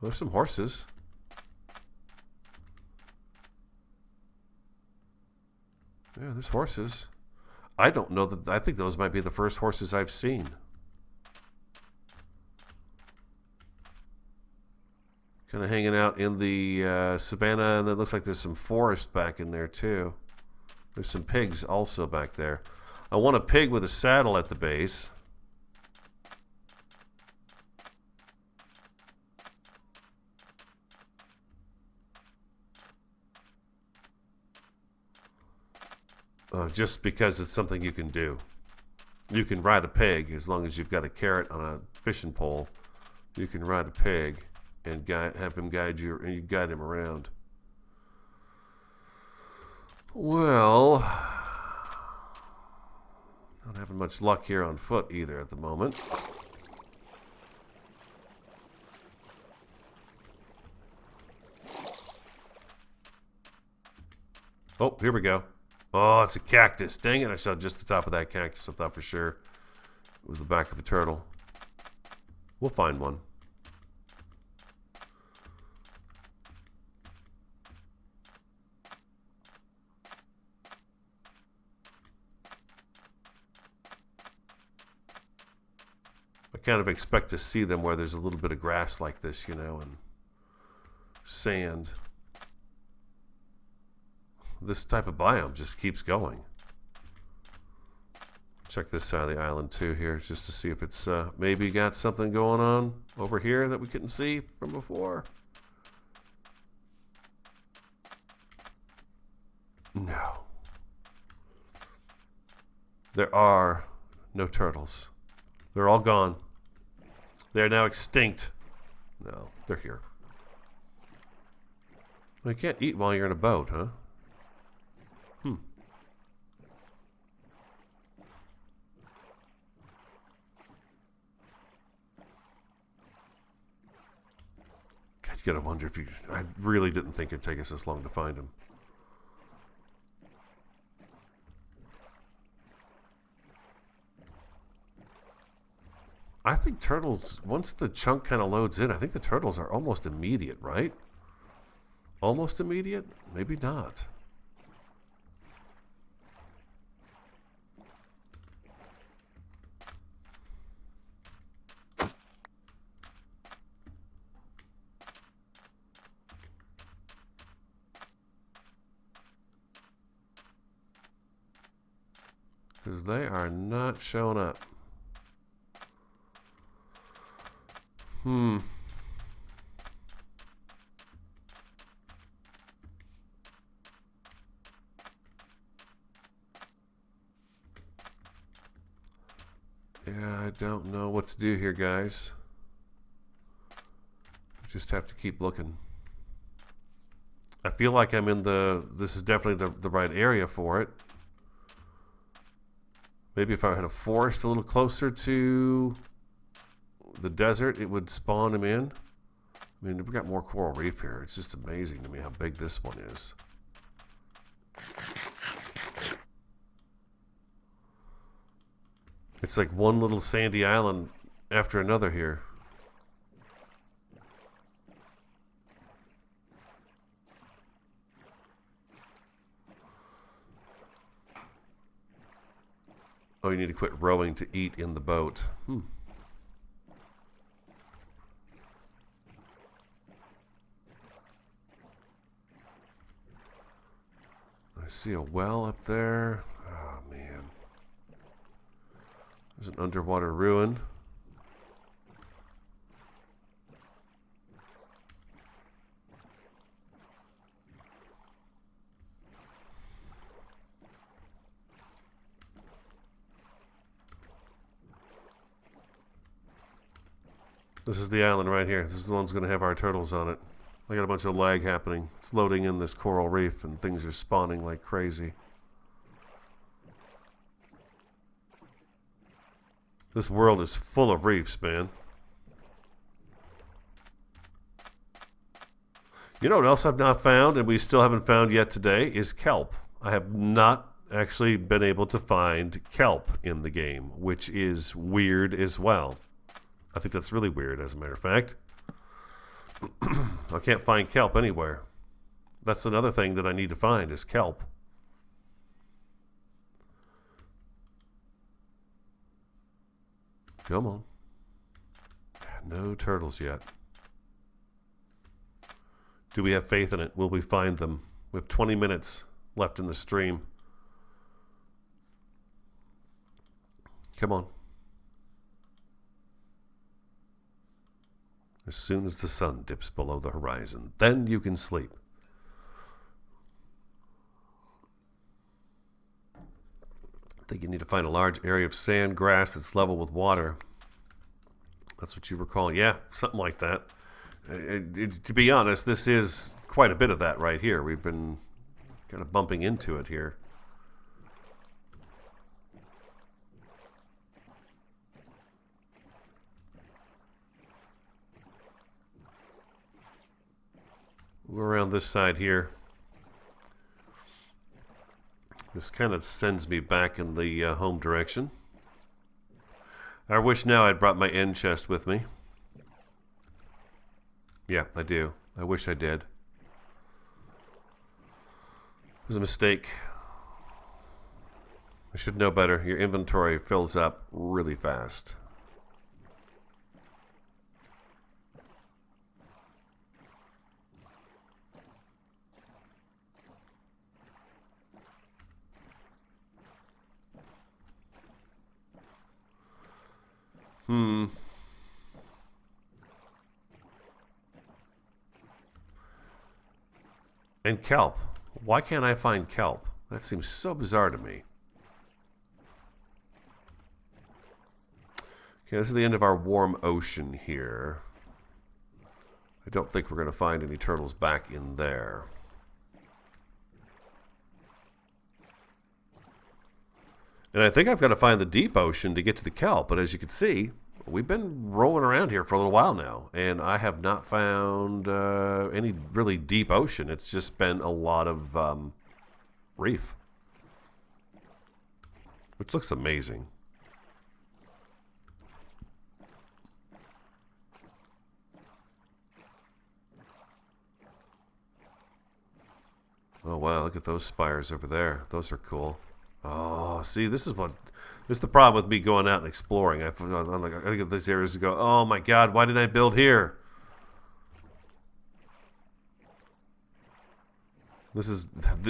There's some horses. Yeah, there's horses. I don't know that. I think those might be the first horses I've seen. Kind of hanging out in the savannah, and it looks like there's some forest back in there too. There's some pigs also back there. I want a pig with a saddle at the base. Just because it's something you can do. You can ride a pig as long as you've got a carrot on a fishing pole. You can ride a pig and have him guide you, and you guide him around. Well, not having much luck here on foot either at the moment. Oh, here we go. Oh, it's a cactus. Dang it, I shot just the top of that cactus. I thought for sure it was the back of a turtle. We'll find one. I kind of expect to see them where there's a little bit of grass like this, you know, and sand. This type of biome just keeps going. Check this side of the island too here, just to see if it's maybe got something going on over here that we couldn't see from before. No. There are no turtles. They're all gone. They're now extinct. No, they're here. Well, you can't eat while you're in a boat, huh? God, you gotta wonder if you... I really didn't think it'd take us this long to find him. I think turtles, once the chunk kind of loads in, I think the turtles are almost immediate, right? Almost immediate? Maybe not. Because they are not showing up. Yeah, I don't know what to do here, guys. We just have to keep looking. I feel like I'm in the... This is definitely the right area for it. Maybe if I had a forest a little closer to the desert, it would spawn him in. I mean, we've got more coral reef here. It's just amazing to me how big this one is. It's like one little sandy island after another here. Oh, you need to quit rowing to eat in the boat. I see a well up there. Oh, man. There's an underwater ruin. This is the island right here. This is the one's going to have our turtles on it. I got a bunch of lag happening. It's loading in this coral reef and things are spawning like crazy. This world is full of reefs, man. You know what else I've not found, and we still haven't found yet today, is kelp. I have not actually been able to find kelp in the game, which is weird as well. I think that's really weird, as a matter of fact. I can't find kelp anywhere. That's another thing that I need to find is kelp. Come on. No turtles yet. Do we have faith in it? Will we find them? We have 20 minutes left in the stream. Come on. As soon as the sun dips below the horizon, then you can sleep. I think you need to find a large area of sand, grass that's level with water. That's what you recall. Yeah, something like that. To be honest, this is quite a bit of that right here. We've been kind of bumping into it here. We're around this side here. This kind of sends me back in the home direction. I wish now I'd brought my end chest with me. Yeah, I do. I wish I did. It was a mistake. I should know better. Your inventory fills up really fast. And kelp. Why can't I find kelp? That seems so bizarre to me. Okay, this is the end of our warm ocean here. I don't think we're going to find any turtles back in there. And I think I've got to find the deep ocean to get to the kelp. But as you can see, we've been rolling around here for a little while now. And I have not found any really deep ocean. It's just been a lot of reef. Which looks amazing. Oh wow, look at those spires over there. Those are cool. Oh, see, this is the problem with me going out and exploring. I'm like, I gotta get these areas to go, oh my god, why didn't I build here? This is,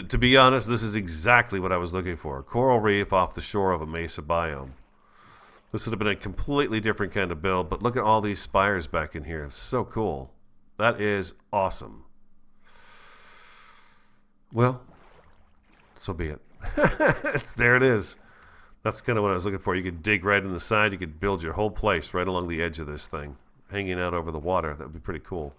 to be honest, this is exactly what I was looking for. A coral reef off the shore of a mesa biome. This would have been a completely different kind of build, but look at all these spires back in here. It's so cool. That is awesome. Well, so be it. There it is. That's kind of what I was looking for. You could dig right in the side. You could build your whole place right along the edge of this thing, hanging out over the water. That would be pretty cool.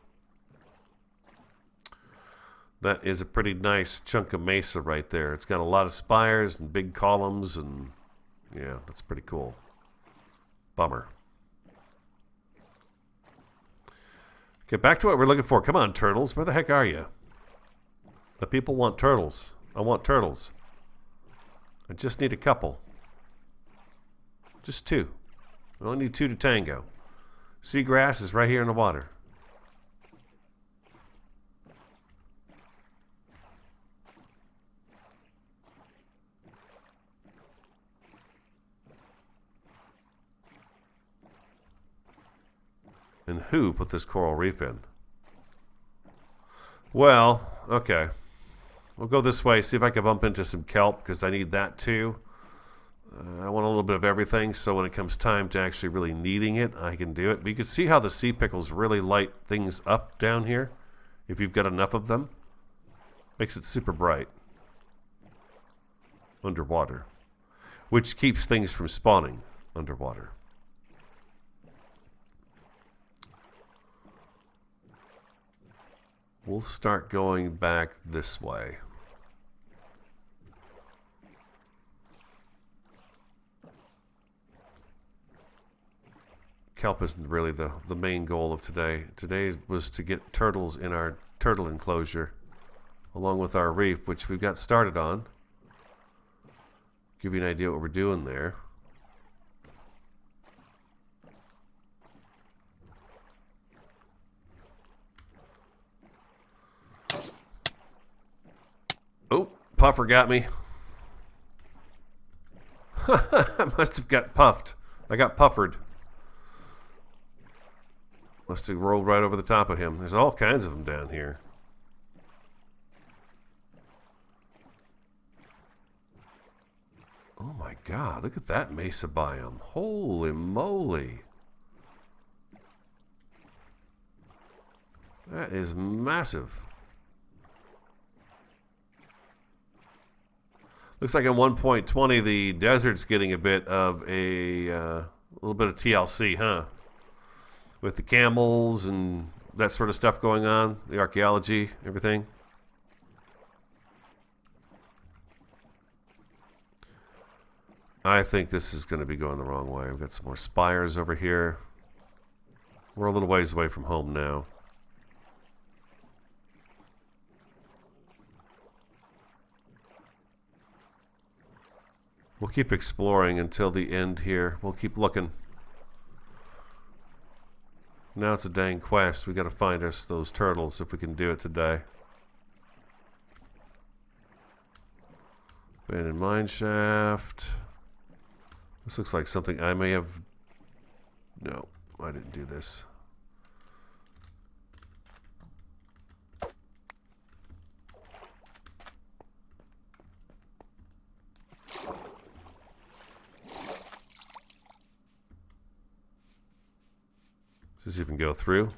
That is a pretty nice chunk of mesa right there. It's got a lot of spires and big columns, and yeah, that's pretty cool. Bummer. Okay, back to what we're looking for. Come on, turtles. Where the heck are you? The people want turtles. I want turtles. I just need a couple. Just 2. I only need 2 to tango. Seagrass is right here in the water. And who put this coral reef in? Well, okay. We'll go this way, see if I can bump into some kelp, because I need that too. I want a little bit of everything, so when it comes time to actually really needing it, I can do it. But you can see how the sea pickles really light things up down here, if you've got enough of them. Makes it super bright. Underwater. Which keeps things from spawning underwater. We'll start going back this way. Kelp isn't really the main goal of today. Today was to get turtles in our turtle enclosure, along with our reef, which we've got started on. Give you an idea what we're doing there. Oh, puffer got me. I must have got puffed. I got puffered. Must have rolled right over the top of him. There's all kinds of them down here. Oh my god, look at that mesa biome. Holy moly. That is massive. Looks like in 1.20 the desert's getting a bit of a little bit of TLC, huh? With the camels and that sort of stuff going on, the archaeology, everything. I think this is going to be going the wrong way. We've got some more spires over here. We're a little ways away from home now. We'll keep exploring until the end here. We'll keep looking. Now it's a dang quest. We got to find us those turtles if we can do it today. Abandoned mine shaft. This looks like something I may have... No, I didn't do this. Does this even go through?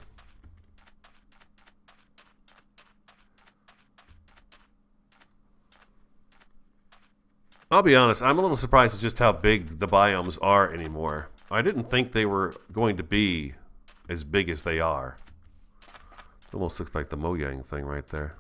I'll be honest, I'm a little surprised at just how big the biomes are anymore. I didn't think they were going to be as big as they are. Almost looks like the Mojang thing right there.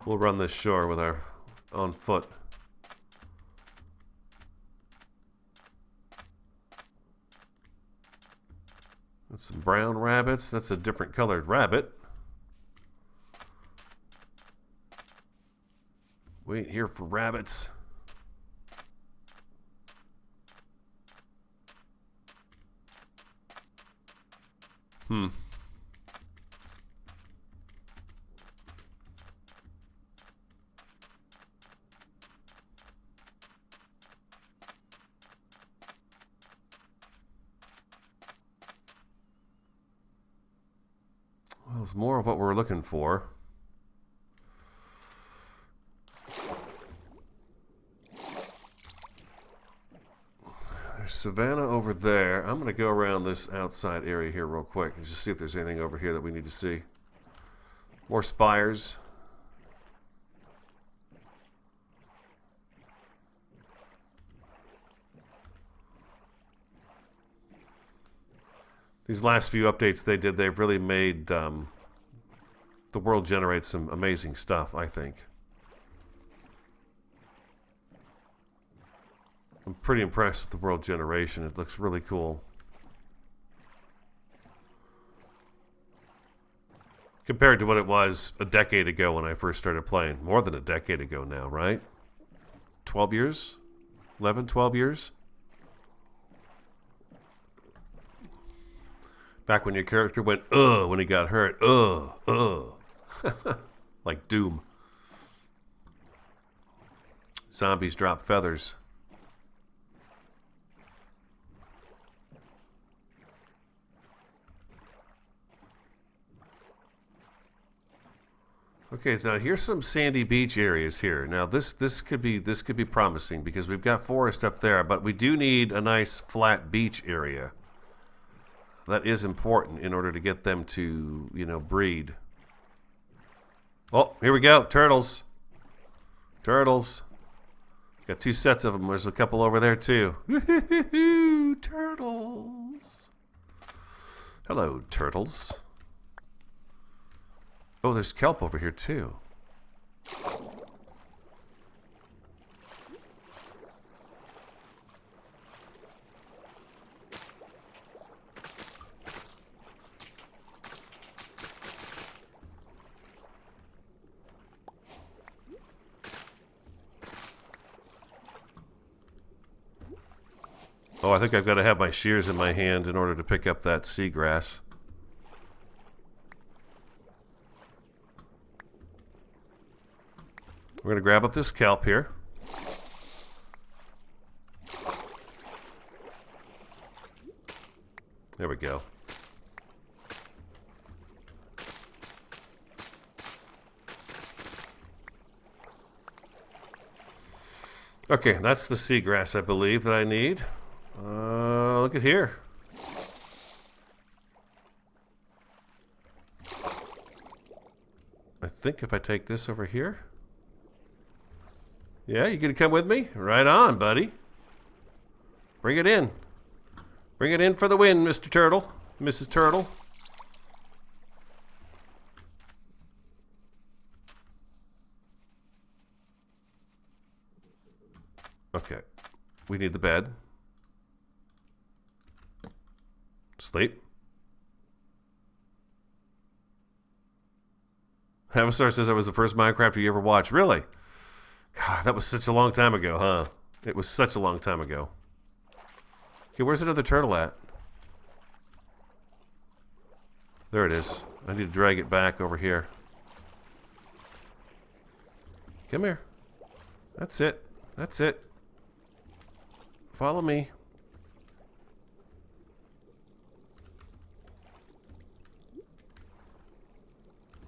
We'll run this shore with our on foot. That's some brown rabbits. That's a different colored rabbit. Wait here for rabbits. Well, it's more of what we're looking for. There's savanna over there. I'm going to go around this outside area here real quick and just see if there's anything over here that we need to see. More spires. These last few updates they did, they've really made the world generate some amazing stuff, I think. I'm pretty impressed with the world generation. It looks really cool. Compared to what it was a decade ago when I first started playing. More than a decade ago now, right? 12 years? 11, 12 years? Back when your character went, ugh, when he got hurt. Ugh, ugh. Like Doom. Zombies drop feathers. Okay, so now here's some sandy beach areas here. Now this could be promising because we've got forest up there, but we do need a nice flat beach area. That is important in order to get them to, you know, breed. Oh, here we go. Turtles. Turtles. Got two sets of them. There's a couple over there, too. Turtles. Hello, turtles. Oh, there's kelp over here, too. Oh, I think I've got to have my shears in my hand in order to pick up that seagrass. We're going to grab up this kelp here. There we go. Okay, that's the seagrass, I believe, that I need. Look at here. I think if I take this over here. Yeah, you gonna come with me? Right on, buddy. Bring it in. Bring it in for the win, Mr. Turtle. Mrs. Turtle. Okay. We need the bed. Sleep. Avatar says that was the first Minecraft you ever watched. Really? God, that was such a long time ago, huh? It was such a long time ago. Okay, where's another turtle at? There it is. I need to drag it back over here. Come here. That's it. That's it. Follow me.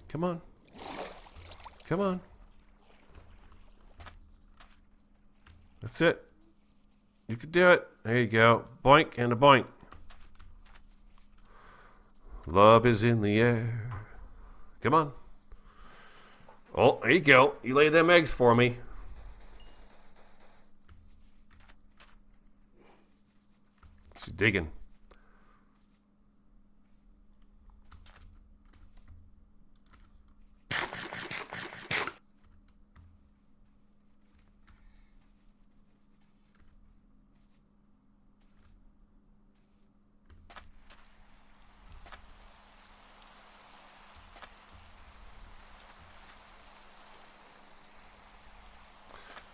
Come on. Come on. That's it. You can do it. There you go. Boink and a boink. Love is in the air. Come on. Oh, there you go. You lay them eggs for me. She's digging.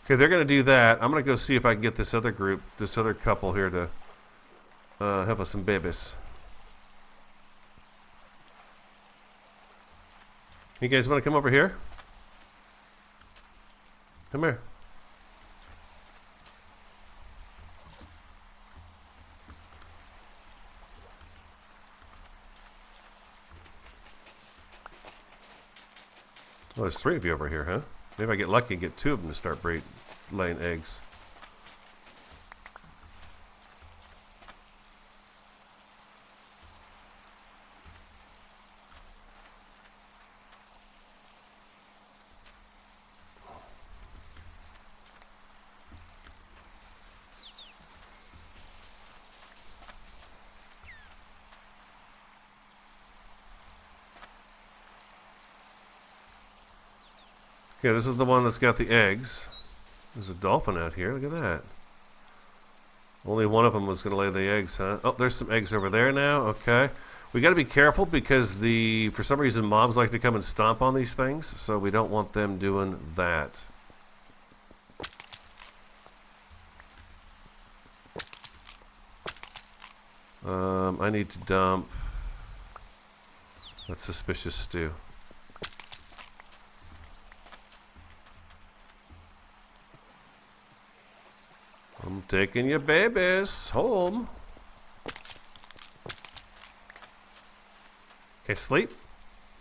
Okay, they're going to do that. I'm going to go see if I can get this other group, this other couple here to have us some babies. You guys want to come over here? Come here. Well, there's 3 of you over here, huh? Maybe I get lucky and get 2 of them to start laying eggs. Okay, this is the one that's got the eggs. There's a dolphin out here. Look at that. Only one of them was going to lay the eggs, huh? Oh, there's some eggs over there now. Okay. We got to be careful because for some reason mobs like to come and stomp on these things, so we don't want them doing that. I need to dump. That's suspicious stew. I'm taking your babies home. Okay, sleep?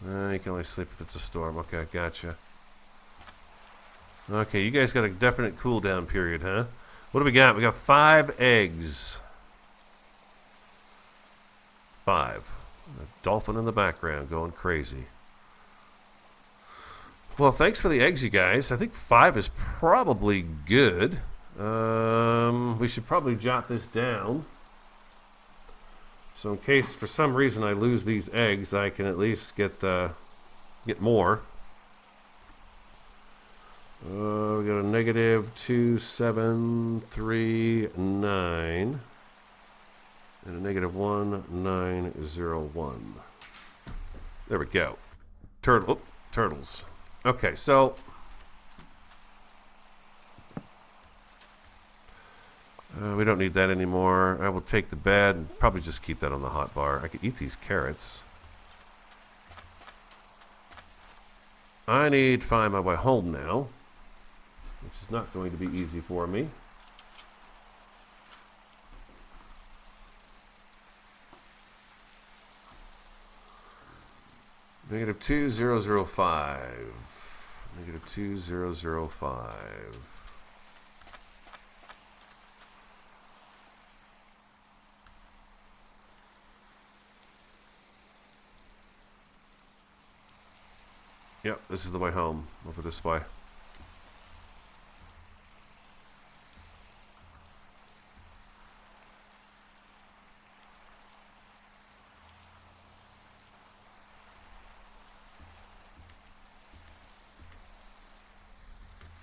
You can only sleep if it's a storm. Okay, gotcha. Okay, you guys got a definite cooldown period, huh? What do we got? We got 5 eggs. 5. A dolphin in the background going crazy. Well, thanks for the eggs, you guys. I think 5 is probably good. We should probably jot this down. So in case for some reason I lose these eggs, I can at least get more. We got a -2739 and a -1901. There we go. Turtles. Okay, so we don't need that anymore. I will take the bed and probably just keep that on the hot bar. I could eat these carrots. I need to find my way home now, which is not going to be easy for me. -2005. -2005. Yep, this is the way home, over this way.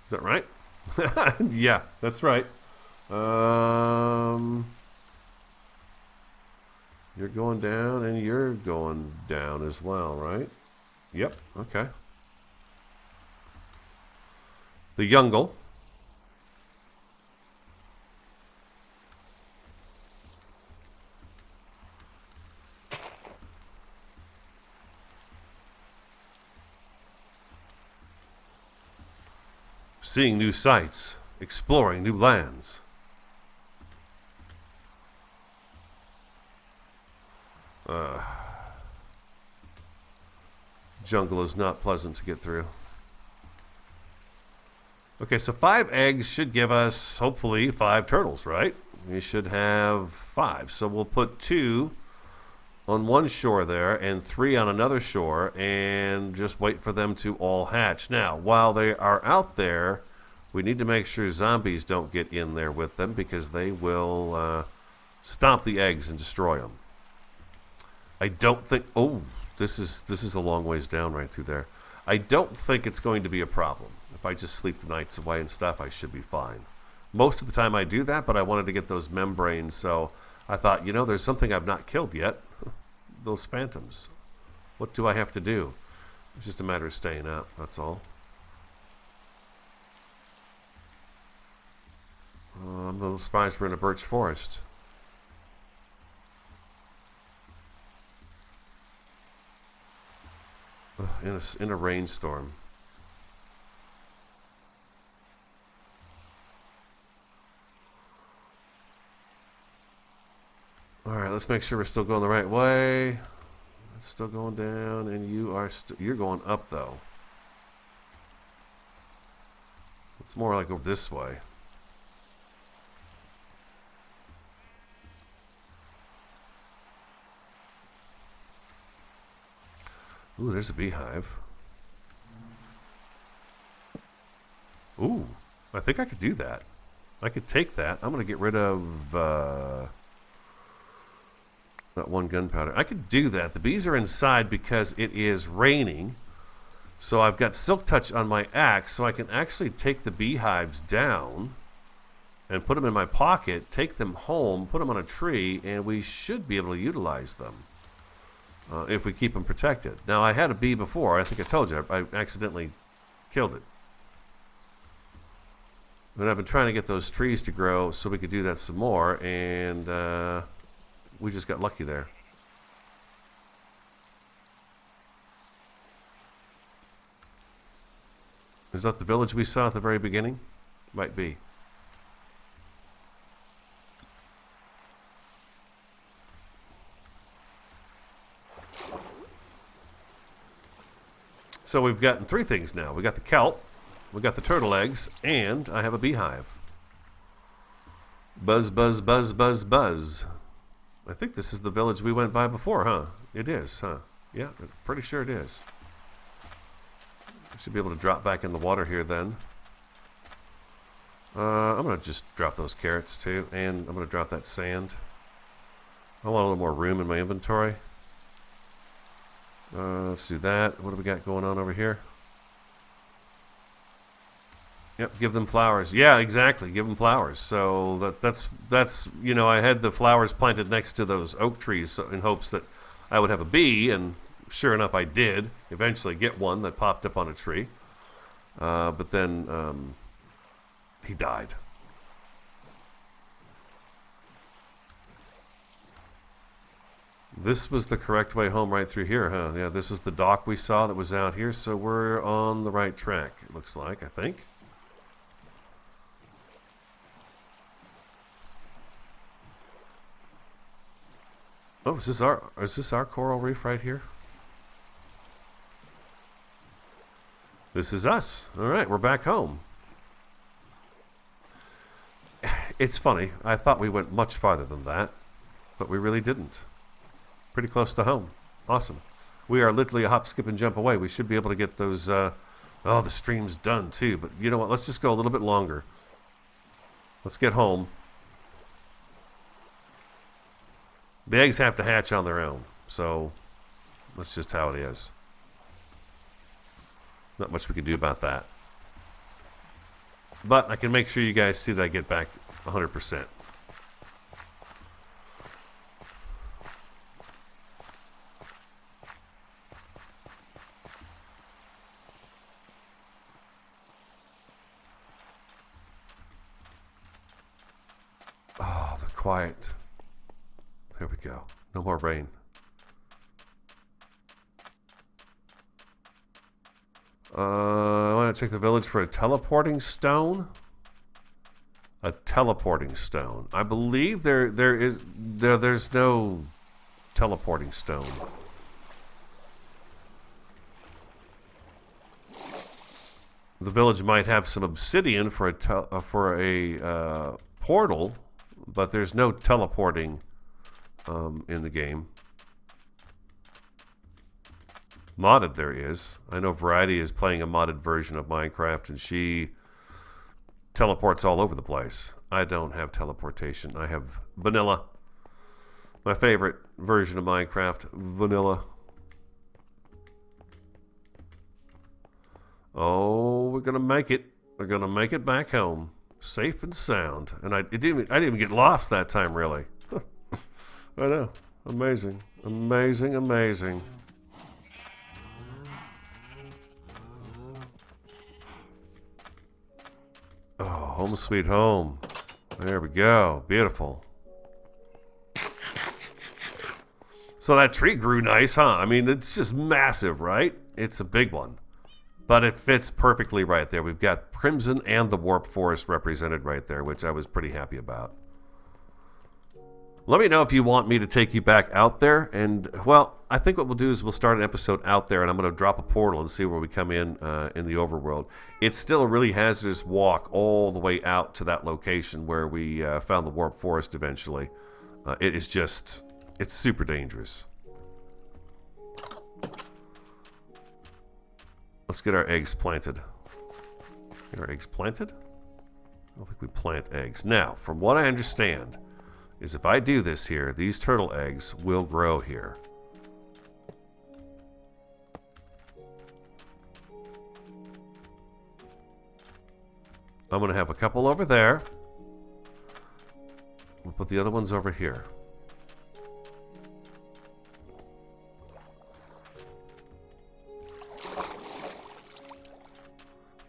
Is that right? Yeah, that's right. You're going down and you're going down as well, right? Yep, okay. The Youngle. Seeing new sights, exploring new lands. Jungle is not pleasant to get through. Okay, so 5 eggs should give us, hopefully, 5 turtles, right? We should have 5. So we'll put 2 on one shore there and 3 on another shore and just wait for them to all hatch. Now, while they are out there, we need to make sure zombies don't get in there with them because they will stomp the eggs and destroy them. I don't think... Oh, this is a long ways down right through there. I don't think it's going to be a problem. If I just sleep the nights away and stuff, I should be fine. Most of the time I do that, but I wanted to get those membranes, so I thought, you know, there's something I've not killed yet. Those phantoms. What do I have to do? It's just a matter of staying up, that's all. I'm a little surprised we're in a birch forest. In a rainstorm. Alright, let's make sure we're still going the right way. It's still going down, and you're going up, though. It's more like over this way. Ooh, there's a beehive. Ooh, I think I could do that. I could take that. I'm going to get rid of that one gunpowder. I could do that. The bees are inside because it is raining. So I've got silk touch on my axe, so I can actually take the beehives down and put them in my pocket, take them home, put them on a tree, and we should be able to utilize them. If we keep them protected. Now, I had a bee before. I think I told you. I accidentally killed it. But I've been trying to get those trees to grow so we could do that some more, and we just got lucky there. Is that the village we saw at the very beginning? Might be. So we've gotten 3 things now. We got the kelp, we got the turtle eggs, and I have a beehive. Buzz, buzz, buzz, buzz, buzz. I think this is the village we went by before, huh? It is, huh? Yeah, I'm pretty sure it is. I should be able to drop back in the water here then. I'm going to just drop those carrots too, and I'm going to drop that sand. I want a little more room in my inventory. Let's do that. What do we got going on over here? Yep, give them flowers. Yeah, exactly. Give them flowers. So that's you know, I had the flowers planted next to those oak trees in hopes that I would have a bee, and sure enough, I did eventually get one that popped up on a tree. But then he died. This was the correct way home right through here, huh? Yeah, this was the dock we saw that was out here, so we're on the right track, it looks like, I think. Oh, is this our coral reef right here? This is us. All right, we're back home. It's funny. I thought we went much farther than that, but we really didn't. Pretty close to home. Awesome. We are literally a hop, skip, and jump away. We should be able to get those, the stream's done too. But you know what? Let's just go a little bit longer. Let's get home. The eggs have to hatch on their own. So, that's just how it is. Not much we can do about that. But I can make sure you guys see that I get back 100%. Oh, the quiet. There we go. No more rain. I want to check the village for a teleporting stone. A teleporting stone. I believe there's no teleporting stone. The village might have some obsidian for a portal, but there's no teleporting in the game. Modded there is. I know Variety is playing a modded version of Minecraft, and she teleports all over the place. I don't have teleportation. I have vanilla. My favorite version of Minecraft, vanilla. Oh, we're gonna make it. We're gonna make it back home, safe and sound. And I didn't even get lost that time, really. I know. Amazing, amazing, amazing. Oh, home sweet home. There we go. Beautiful. So that tree grew nice, huh? I mean, it's just massive, right? It's a big one. But it fits perfectly right there. We've got Crimson and the Warp Forest represented right there, which I was pretty happy about. Let me know if you want me to take you back out there. And, well, I think what we'll do is we'll start an episode out there, and I'm going to drop a portal and see where we come in the overworld. It's still a really hazardous walk all the way out to that location where we found the Warp Forest eventually. It is just, it's super dangerous. Let's get our eggs planted. Get our eggs planted? I don't think we plant eggs. Now, from what I understand, is if I do this here, these turtle eggs will grow here. I'm going to have a couple over there. We'll put the other ones over here.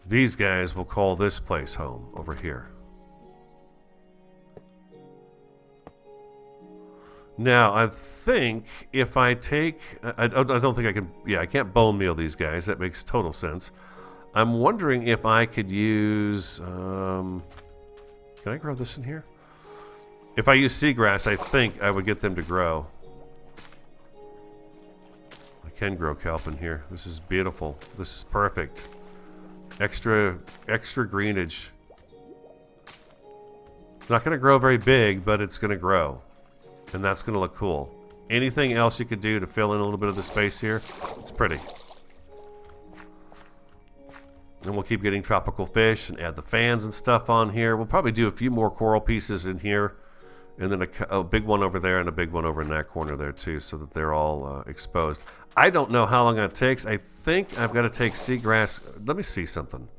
These guys will call this place home over here. Now, I think if I take... I don't think I can... Yeah, I can't bone meal these guys. That makes total sense. I'm wondering if I could use... can I grow this in here? If I use seagrass, I think I would get them to grow. I can grow kelp in here. This is beautiful. This is perfect. Extra greenage. It's not going to grow very big, but it's going to grow. And that's going to look cool. Anything else you could do to fill in a little bit of the space here? It's pretty. And we'll keep getting tropical fish and add the fans and stuff on here. We'll probably do a few more coral pieces in here. And then a big one over there and a big one over in that corner there too, so that they're all exposed. I don't know how long that takes. I think I've got to take seagrass. Let me see something.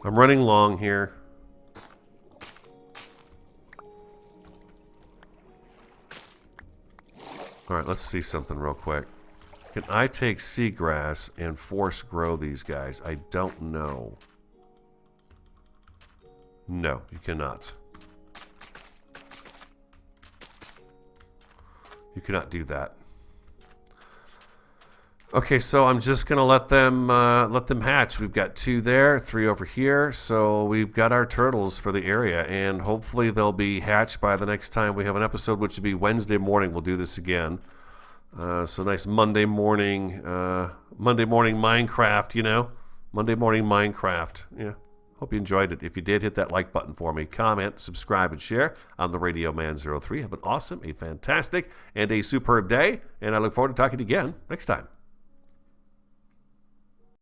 I'm running long here. All right, let's see something real quick. Can I take seagrass and force grow these guys? I don't know. No, you cannot. You cannot do that. Okay, so I'm just gonna let them hatch. We've got 2 there, 3 over here. So we've got our turtles for the area, and hopefully they'll be hatched by the next time we have an episode, which will be Wednesday morning. We'll do this again. So nice Monday morning Minecraft, you know, Monday morning Minecraft. Yeah. Hope you enjoyed it. If you did, hit that like button for me. Comment, subscribe, and share. I'm the Radio Man 03. Have an awesome, a fantastic, and a superb day. And I look forward to talking to you again next time.